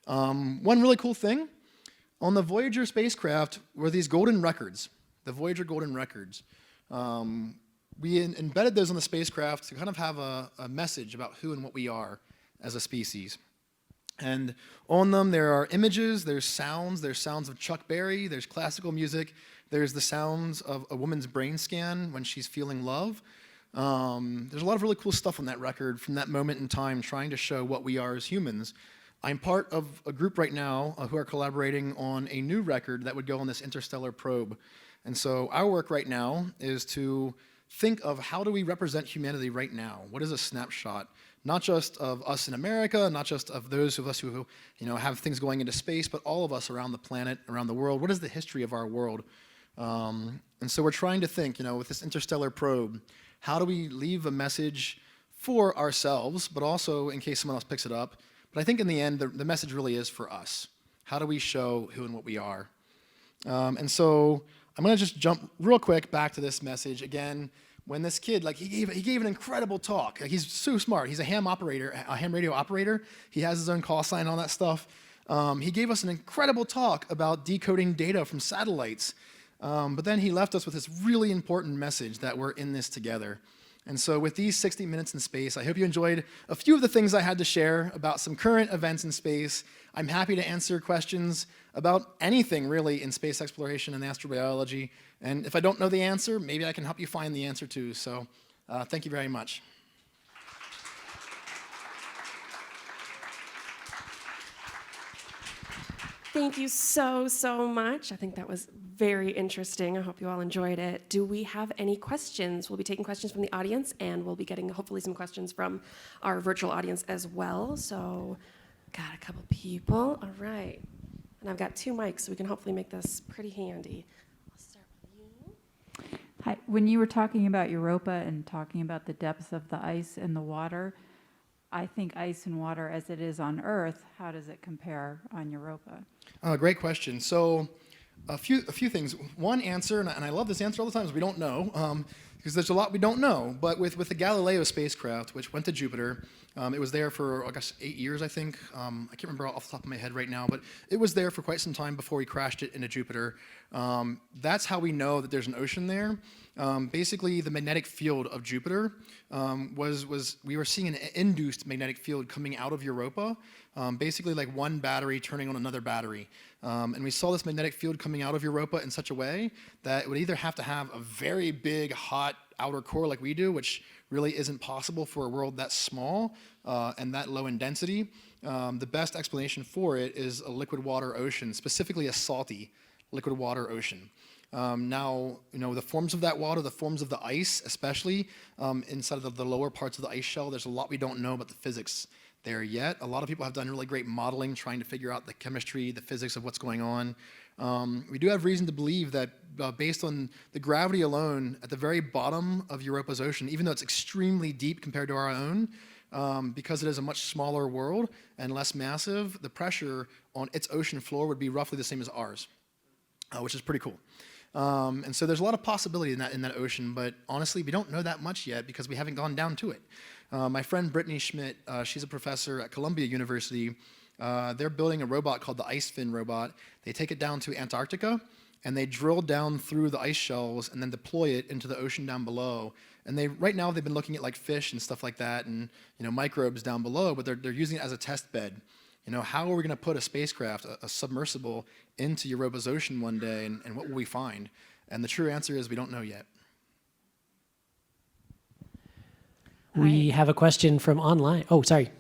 One really cool thing, on the Voyager spacecraft were these golden records, the Voyager golden records. We embedded those on the spacecraft to kind of have a message about who and what we are as a species. And on them there are images, there's sounds of Chuck Berry, there's classical music, there's the sounds of a woman's brain scan when she's feeling love. There's a lot of really cool stuff on that record from that moment in time trying to show what we are as humans. I'm part of a group right now who are collaborating on a new record that would go on this interstellar probe. And so our work right now is to think of how do we represent humanity right now? What is a snapshot? Not just of us in America, not just of those of us who have things going into space, but all of us around the planet, around the world. What is the history of our world? And so we're trying to think, with this interstellar probe, how do we leave a message for ourselves, but also in case someone else picks it up. But I think in the end, the message really is for us. How do we show who and what we are? And so I'm going to just jump real quick back to this message again. When this kid, he gave an incredible talk. He's so smart. He's a ham radio operator. He has his own call sign and all that stuff. He gave us an incredible talk about decoding data from satellites. But then he left us with this really important message that we're in this together. And so with these 60 minutes in space, I hope you enjoyed a few of the things I had to share about some current events in space. I'm happy to answer questions about anything really in space exploration and astrobiology. And if I don't know the answer, maybe I can help you find the answer too. So thank you very much. Thank you so much. I think that was very interesting. I hope you all enjoyed it. Do we have any questions? We'll be taking questions from the audience, and we'll be getting hopefully some questions from our virtual audience as well. So got a couple people. All right. And I've got 2 mics, so we can hopefully make this pretty handy. I'll start with you. Hi. When you were talking about Europa and talking about the depths of the ice in the water, I think ice and water as it is on Earth, how does it compare on Europa? Great question. So a few things. One answer, and I love this answer all the time, is we don't know, because there's a lot we don't know. But with the Galileo spacecraft, which went to Jupiter, it was there for, I guess, 8 years, I think. I can't remember off the top of my head right now, but it was there for quite some time before we crashed it into Jupiter. That's how we know that there's an ocean there. Basically, the magnetic field of Jupiter we were seeing an induced magnetic field coming out of Europa, basically like one battery turning on another battery. And we saw this magnetic field coming out of Europa in such a way that it would either have to have a very big, hot outer core like we do, which really isn't possible for a world that small and that low in density. The best explanation for it is a liquid water ocean, specifically a salty liquid water ocean. Now, the forms of that water, the forms of the ice, especially inside of the lower parts of the ice shell, there's a lot we don't know about the physics there yet. A lot of people have done really great modeling trying to figure out the chemistry, the physics of what's going on. We do have reason to believe that based on the gravity alone at the very bottom of Europa's ocean, even though it's extremely deep compared to our own, because it is a much smaller world and less massive, the pressure on its ocean floor would be roughly the same as ours, which is pretty cool. And so there's a lot of possibility in that ocean, but honestly, we don't know that much yet because we haven't gone down to it. My friend Brittany Schmidt, she's a professor at Columbia University. They're building a robot called the Ice Fin robot. They take it down to Antarctica, and they drill down through the ice shelves and then deploy it into the ocean down below. And right now they've been looking at like fish and stuff like that, and microbes down below, but they're using it as a test bed. How are we going to put a spacecraft, a submersible, into Europa's ocean one day, and what will we find? And the true answer is we don't know yet. We have a question from online. Oh, sorry.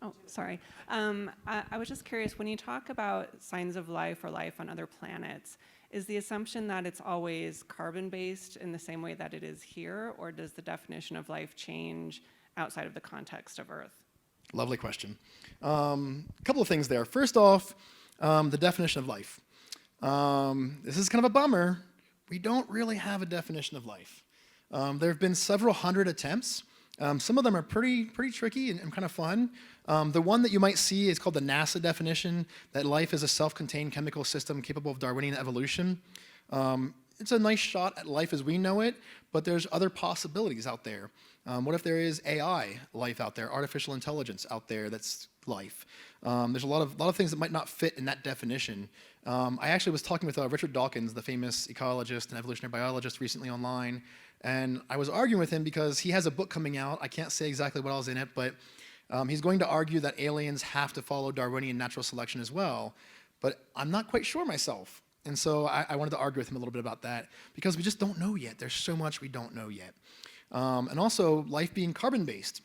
Oh, sorry. I was just curious, when you talk about signs of life or life on other planets, is the assumption that it's always carbon-based in the same way that it is here, or does the definition of life change outside of the context of Earth? Lovely question. A couple of things there. First off, the definition of life. This is kind of a bummer. We don't really have a definition of life. There have been several hundred attempts. Some of them are pretty tricky and kind of fun. The one that you might see is called the NASA definition, that life is a self-contained chemical system capable of Darwinian evolution. It's a nice shot at life as we know it, but there's other possibilities out there. What if there is AI life out there, artificial intelligence out there that's life? There's a lot of things that might not fit in that definition. I actually was talking with Richard Dawkins, the famous ecologist and evolutionary biologist, recently online, and I was arguing with him because he has a book coming out. I can't say exactly what all's in it, but he's going to argue that aliens have to follow Darwinian natural selection as well. But I'm not quite sure myself. And so I wanted to argue with him a little bit about that because we just don't know yet. There's so much we don't know yet. And also life being carbon-based.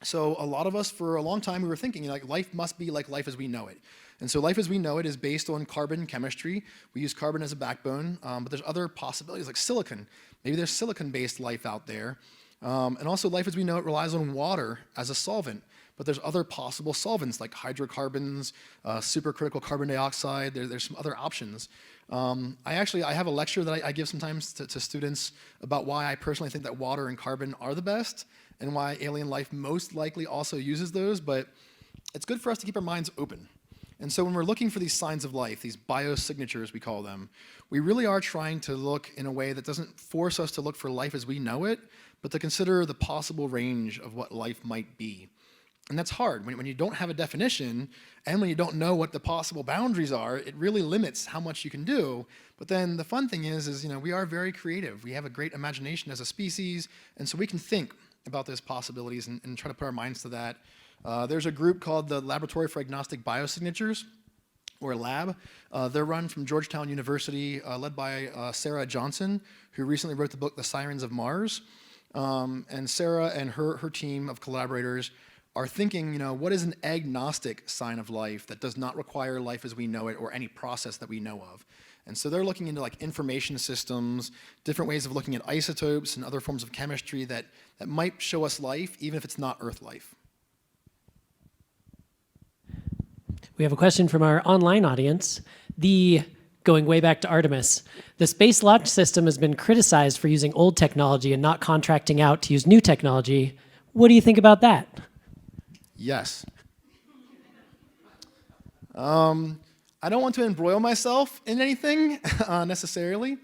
So a lot of us, for a long time, we were thinking like life must be like life as we know it. And so life as we know it is based on carbon chemistry. We use carbon as a backbone, but there's other possibilities like silicon. Maybe there's silicon-based life out there. And also life as we know it relies on water as a solvent. But there's other possible solvents like hydrocarbons, supercritical carbon dioxide. There's some other options. I have a lecture that I give sometimes to students about why I personally think that water and carbon are the best and why alien life most likely also uses those. But it's good for us to keep our minds open. And so when we're looking for these signs of life, these biosignatures we call them, we really are trying to look in a way that doesn't force us to look for life as we know it, but to consider the possible range of what life might be. And that's hard. When you don't have a definition and when you don't know what the possible boundaries are, it really limits how much you can do. But then the fun thing is we are very creative. We have a great imagination as a species, and so we can think about those possibilities and try to put our minds to that. There's a group called the Laboratory for Agnostic Biosignatures, or LAB. They're run from Georgetown University, led by Sarah Johnson, who recently wrote the book The Sirens of Mars. And Sarah and her team of collaborators are thinking, what is an agnostic sign of life that does not require life as we know it or any process that we know of? And so they're looking into like information systems, different ways of looking at isotopes and other forms of chemistry that might show us life, even if it's not Earth life. We have a question from our online audience. Going way back to Artemis, the Space Launch System has been criticized for using old technology and not contracting out to use new technology. What do you think about that? Yes. I don't want to embroil myself in anything necessarily.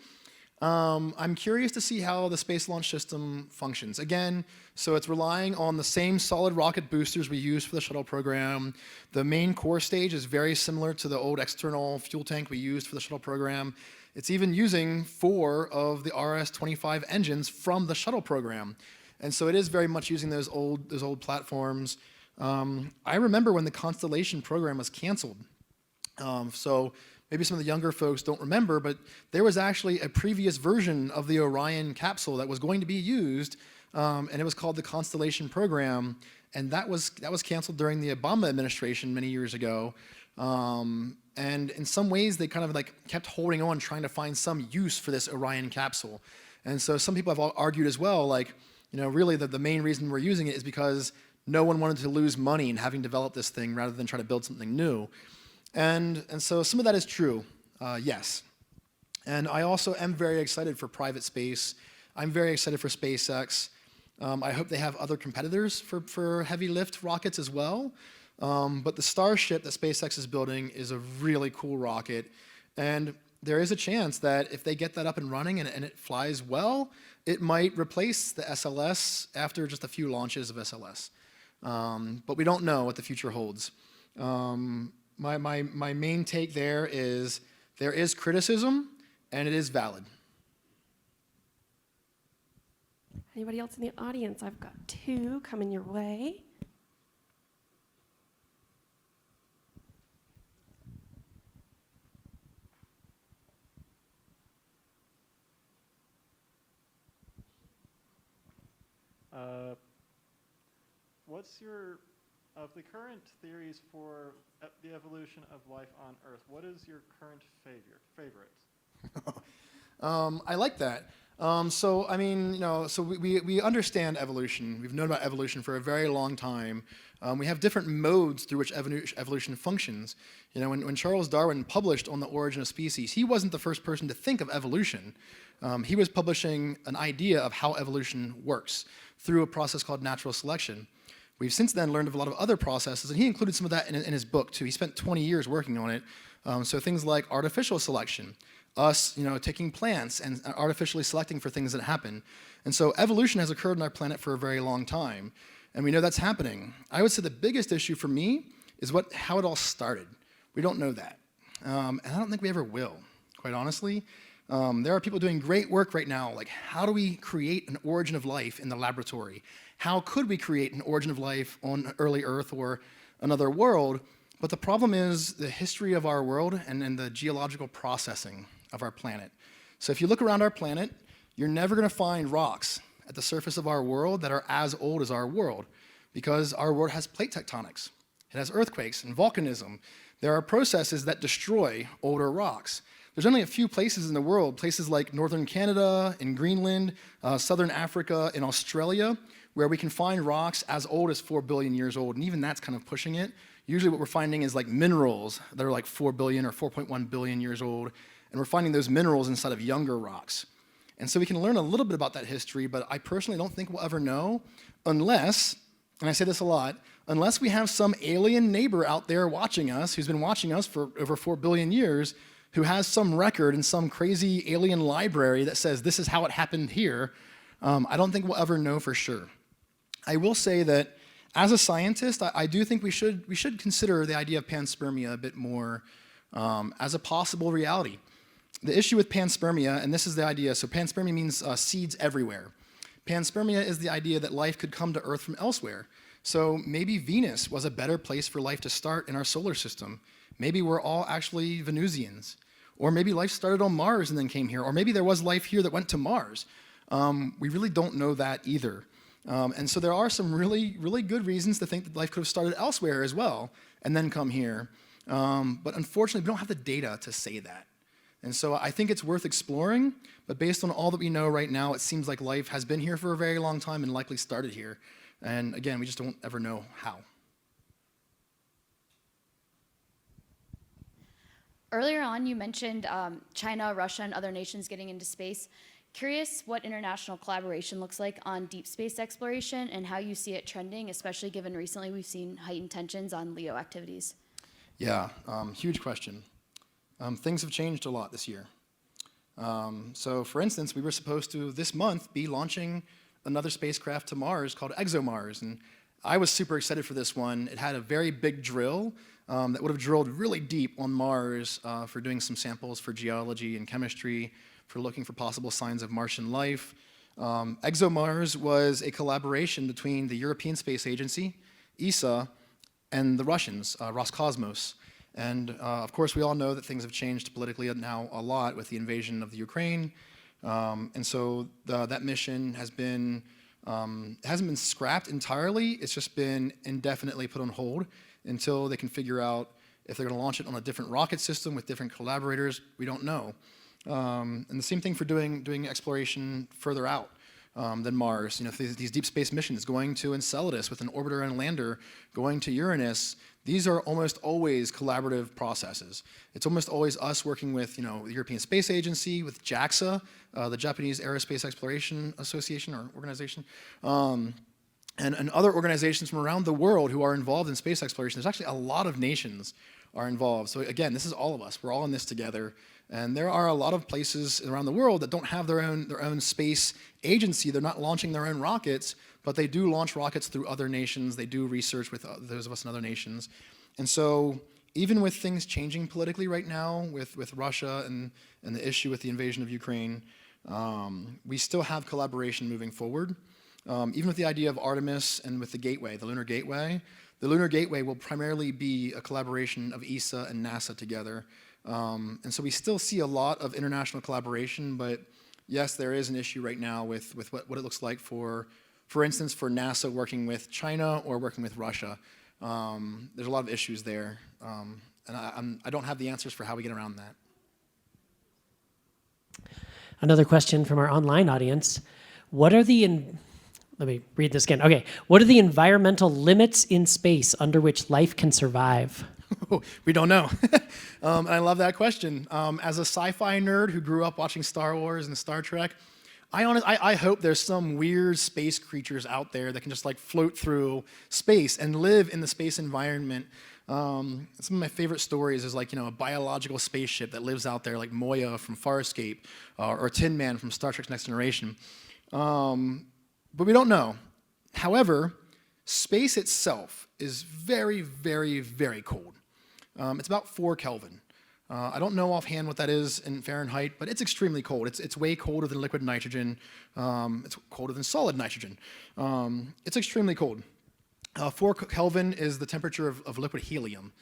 I'm curious to see how the Space Launch System functions. Again, so it's relying on the same solid rocket boosters we use for the shuttle program. The main core stage is very similar to the old external fuel tank we used for the shuttle program. It's even using 4 of the RS-25 engines from the shuttle program. And so it is very much using those old platforms. I remember when the Constellation program was canceled. So maybe some of the younger folks don't remember, but there was actually a previous version of the Orion capsule that was going to be used, and it was called the Constellation program, and that was canceled during the Obama administration many years ago. And in some ways, they kind of like kept holding on, trying to find some use for this Orion capsule. And so some people have argued as well, like, really the main reason we're using it is because no one wanted to lose money in having developed this thing rather than try to build something new. And so some of that is true, yes. And I also am very excited for private space. I'm very excited for SpaceX. I hope they have other competitors for heavy lift rockets as well. But the Starship that SpaceX is building is a really cool rocket. And there is a chance that if they get that up and running and it flies well, it might replace the SLS after just a few launches of SLS. But we don't know what the future holds. My main take there is criticism, and it is valid. Anybody else in the audience? I've got two coming your way. What's your, of the current theories for the evolution of life on Earth, what is your current favorite? I like that. So I mean, so we understand evolution. We've known about evolution for a very long time. We have different modes through which evolution functions. When Charles Darwin published On the Origin of Species, he wasn't the first person to think of evolution. He was publishing an idea of how evolution works through a process called natural selection. We've since then learned of a lot of other processes, and he included some of that in his book too. He spent 20 years working on it. So things like artificial selection, us taking plants and artificially selecting for things that happen. And so evolution has occurred on our planet for a very long time, and we know that's happening. I would say the biggest issue for me is how it all started. We don't know that, and I don't think we ever will, quite honestly. There are people doing great work right now, like how do we create an origin of life in the laboratory? How could we create an origin of life on early Earth or another world? But the problem is the history of our world and the geological processing of our planet. So if you look around our planet, you're never going to find rocks at the surface of our world that are as old as our world, because our world has plate tectonics. It has earthquakes and volcanism. There are processes that destroy older rocks. There's only a few places in the world, places like northern Canada, in Greenland, southern Africa, in Australia, where we can find rocks as old as 4 billion years old, and even that's kind of pushing it. Usually what we're finding is like minerals that are like 4 billion or 4.1 billion years old, and we're finding those minerals inside of younger rocks. And so we can learn a little bit about that history, but I personally don't think we'll ever know unless, and I say this a lot, unless we have some alien neighbor out there watching us, who's been watching us for over 4 billion years, who has some record in some crazy alien library that says this is how it happened here. I don't think we'll ever know for sure. I will say that as a scientist, I do think we should consider the idea of panspermia a bit more as a possible reality. The issue with panspermia, and this is the idea, so panspermia means seeds everywhere. Panspermia is the idea that life could come to Earth from elsewhere. So maybe Venus was a better place for life to start in our solar system. Maybe we're all actually Venusians. Or maybe life started on Mars and then came here. Or maybe there was life here that went to Mars. We really don't know that either. And so there are some really, really good reasons to think that life could have started elsewhere as well and then come here. But unfortunately, we don't have the data to say that. And so I think it's worth exploring, but based on all that we know right now, it seems like life has been here for a very long time and likely started here. And again, we just don't ever know how. Earlier on, you mentioned China, Russia, and other nations getting into space. Curious what international collaboration looks like on deep space exploration and how you see it trending, especially given recently we've seen heightened tensions on LEO activities. Yeah, huge question. Things have changed a lot this year. So for instance, we were supposed to, this month, be launching another spacecraft to Mars called ExoMars. And I was super excited for this one. It had a very big drill that would have drilled really deep on Mars for doing some samples for geology and chemistry, for looking for possible signs of Martian life. ExoMars was a collaboration between the European Space Agency, ESA, and the Russians, Roscosmos. And of course, we all know that things have changed politically now a lot with the invasion of the Ukraine. And so that mission has been, hasn't been scrapped entirely. It's just been indefinitely put on hold until they can figure out if they're going to launch it on a different rocket system with different collaborators. We don't know. And the same thing for doing exploration further out. than Mars. These deep space missions going to Enceladus with an orbiter and lander, going to Uranus, these are almost always collaborative processes. It's almost always us working with, the European Space Agency, with JAXA, the Japanese Aerospace Exploration Association or organization, and other organizations from around the world who are involved in space exploration. There's actually a lot of nations are involved. So again, this is all of us. We're all in this together. And there are a lot of places around the world that don't have their own space agency. They're not launching their own rockets, but they do launch rockets through other nations. They do research with those of us in other nations. And so even with things changing politically right now with Russia and the issue with the invasion of Ukraine, we still have collaboration moving forward. Even with the idea of Artemis and with the Gateway, the Lunar Gateway will primarily be a collaboration of ESA and NASA together. And so we still see a lot of international collaboration, but yes, there is an issue right now with what it looks like for instance, for NASA working with China or working with Russia. There's a lot of issues there, and I don't have the answers for how we get around that. Another question from our online audience. Let me read this again. Okay. What are the environmental limits in space under which life can survive? We don't know. And I love that question. As a sci-fi nerd who grew up watching Star Wars and Star Trek, I hope there's some weird space creatures out there that can just float through space and live in the space environment. Some of my favorite stories is a biological spaceship that lives out there, like Moya from Farscape, or Tin Man from Star Trek's Next Generation. But we don't know. However, space itself is very, very, very cold. It's about 4 Kelvin. I don't know offhand what that is in Fahrenheit, but it's extremely cold. It's way colder than liquid nitrogen. It's colder than solid nitrogen. It's extremely cold. 4 Kelvin is the temperature of liquid helium.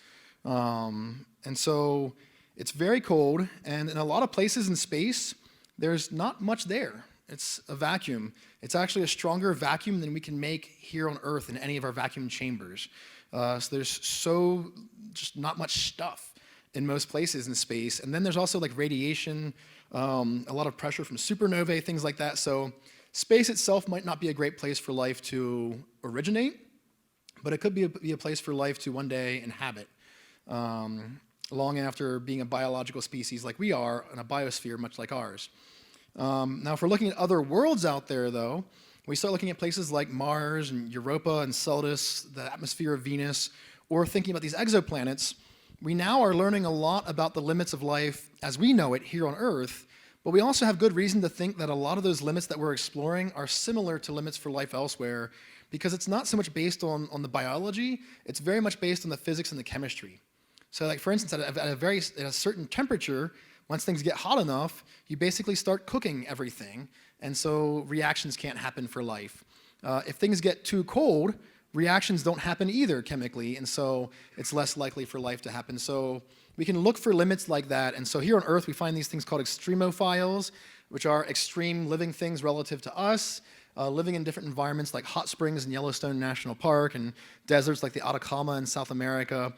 And so it's very cold, and in a lot of places in space, there's not much there. It's a vacuum. It's actually a stronger vacuum than we can make here on Earth in any of our vacuum chambers. So there's just not much stuff in most places in space. And then there's also radiation, a lot of pressure from supernovae, things like that. So space itself might not be a great place for life to originate, but it could be a place for life to one day inhabit, long after being a biological species like we are in a biosphere much like ours. Now, if we're looking at other worlds out there, though, we start looking at places like Mars and Europa and Enceladus, the atmosphere of Venus, or thinking about these exoplanets, we now are learning a lot about the limits of life as we know it here on Earth, but we also have good reason to think that a lot of those limits that we're exploring are similar to limits for life elsewhere, because it's not so much based on the biology, it's very much based on the physics and the chemistry. So for instance, at a certain temperature, once things get hot enough, you basically start cooking everything, and so reactions can't happen for life. If things get too cold, reactions don't happen either chemically, and so it's less likely for life to happen. So we can look for limits like that, and so here on Earth we find these things called extremophiles, which are extreme living things relative to us, living in different environments like hot springs in Yellowstone National Park and deserts like the Atacama in South America.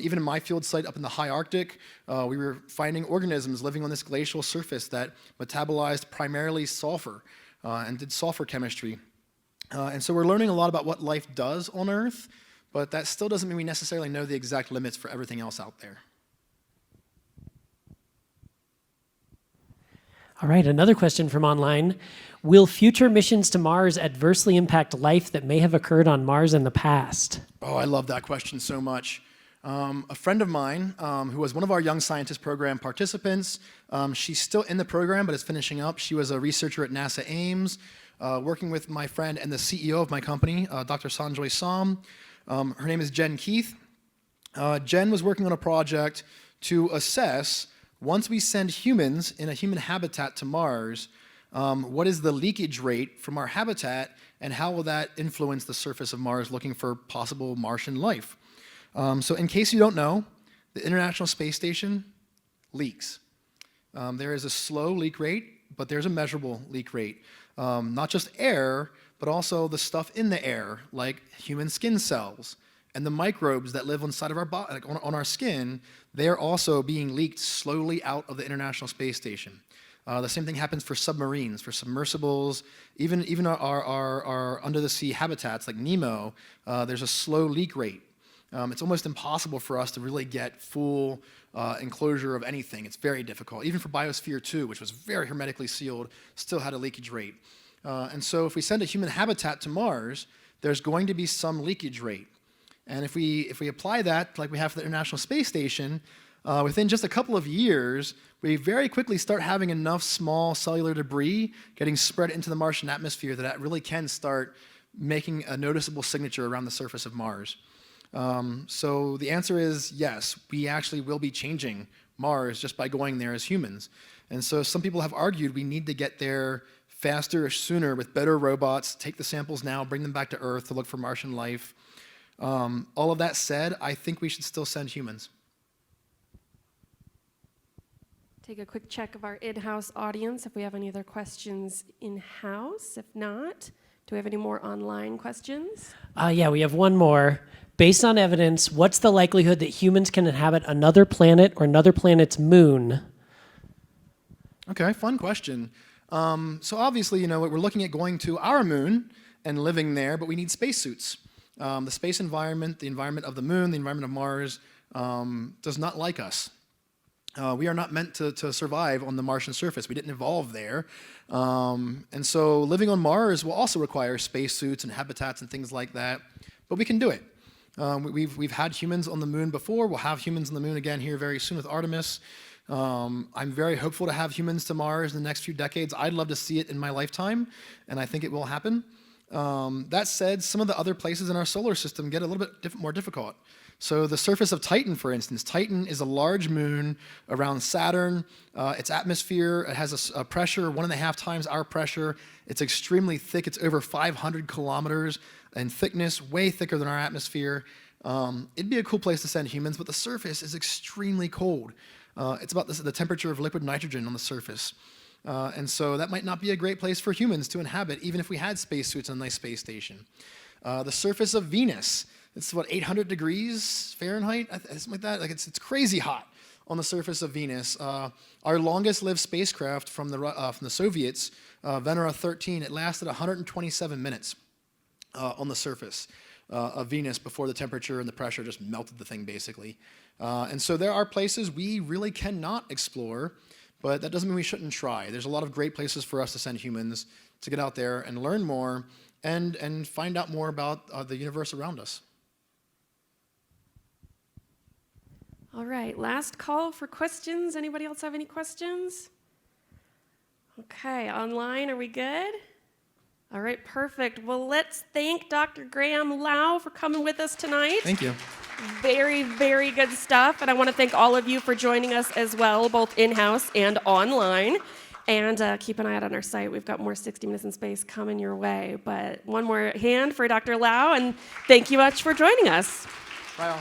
Even in my field site up in the high Arctic, we were finding organisms living on this glacial surface that metabolized primarily sulfur and did sulfur chemistry. And so we're learning a lot about what life does on Earth, but that still doesn't mean we necessarily know the exact limits for everything else out there. All right, another question from online. Will future missions to Mars adversely impact life that may have occurred on Mars in the past? Oh, I love that question so much. A friend of mine who was one of our Young Scientist Program participants, she's still in the program but is finishing up. She was a researcher at NASA Ames, working with my friend and the CEO of my company, Dr. Sanjoy Sam. Her name is Jen Keith. Jen was working on a project to assess, once we send humans in a human habitat to Mars, what is the leakage rate from our habitat and how will that influence the surface of Mars looking for possible Martian life? So in case you don't know, the International Space Station leaks. There is a slow leak rate, but there's a measurable leak rate. Not just air, but also the stuff in the air, like human skin cells and the microbes that live inside of our body, on our skin. They're also being leaked slowly out of the International Space Station. The same thing happens for submarines, for submersibles, even our under-the-sea habitats like Nemo, there's a slow leak rate. It's almost impossible for us to really get full enclosure of anything. It's very difficult. Even for Biosphere 2, which was very hermetically sealed, still had a leakage rate. And so if we send a human habitat to Mars, there's going to be some leakage rate. And if we apply that, like we have for the International Space Station, within just a couple of years, we very quickly start having enough small cellular debris getting spread into the Martian atmosphere that really can start making a noticeable signature around the surface of Mars. So the answer is yes, we actually will be changing Mars just by going there as humans. And so some people have argued we need to get there faster or sooner with better robots, take the samples now, bring them back to Earth to look for Martian life. All of that said, I think we should still send humans. Take a quick check of our in-house audience if we have any other questions in-house. If not, do we have any more online questions? Yeah, we have one more. Based on evidence, what's the likelihood that humans can inhabit another planet or another planet's moon? Okay, fun question. So obviously, we're looking at going to our moon and living there, but we need spacesuits. The space environment, the environment of the moon, the environment of Mars does not like us. We are not meant to survive on the Martian surface. We didn't evolve there. And so living on Mars will also require spacesuits and habitats and things like that, but we can do it. We've had humans on the moon before. We'll have humans on the moon again here very soon with Artemis. I'm very hopeful to have humans to Mars in the next few decades. I'd love to see it in my lifetime, and I think it will happen. That said, some of the other places in our solar system get a little bit more difficult. So the surface of Titan, for instance, Titan is a large moon around Saturn. Its atmosphere, it has a pressure 1.5 times our pressure. It's extremely thick. It's over 500 kilometers in thickness, way thicker than our atmosphere. It'd be a cool place to send humans, but the surface is extremely cold. It's about the temperature of liquid nitrogen on the surface. And so that might not be a great place for humans to inhabit, even if we had spacesuits on a nice space station. The surface of Venus, it's what, 800 degrees Fahrenheit, something like that. Like it's crazy hot on the surface of Venus. Our longest-lived spacecraft from the Soviets, Venera 13, it lasted 127 minutes on the surface of Venus before the temperature and the pressure just melted the thing, basically. And so there are places we really cannot explore, but that doesn't mean we shouldn't try. There's a lot of great places for us to send humans to get out there and learn more and find out more about the universe around us. All right, last call for questions. Anybody else have any questions? Okay, online, are we good? All right, perfect. Well, let's thank Dr. Graham Lau for coming with us tonight. Thank you. Very, very good stuff. And I want to thank all of you for joining us as well, both in-house and online. And keep an eye out on our site. We've got more 60 Minutes in Space coming your way. But one more hand for Dr. Lau, and thank you much for joining us. Bye all.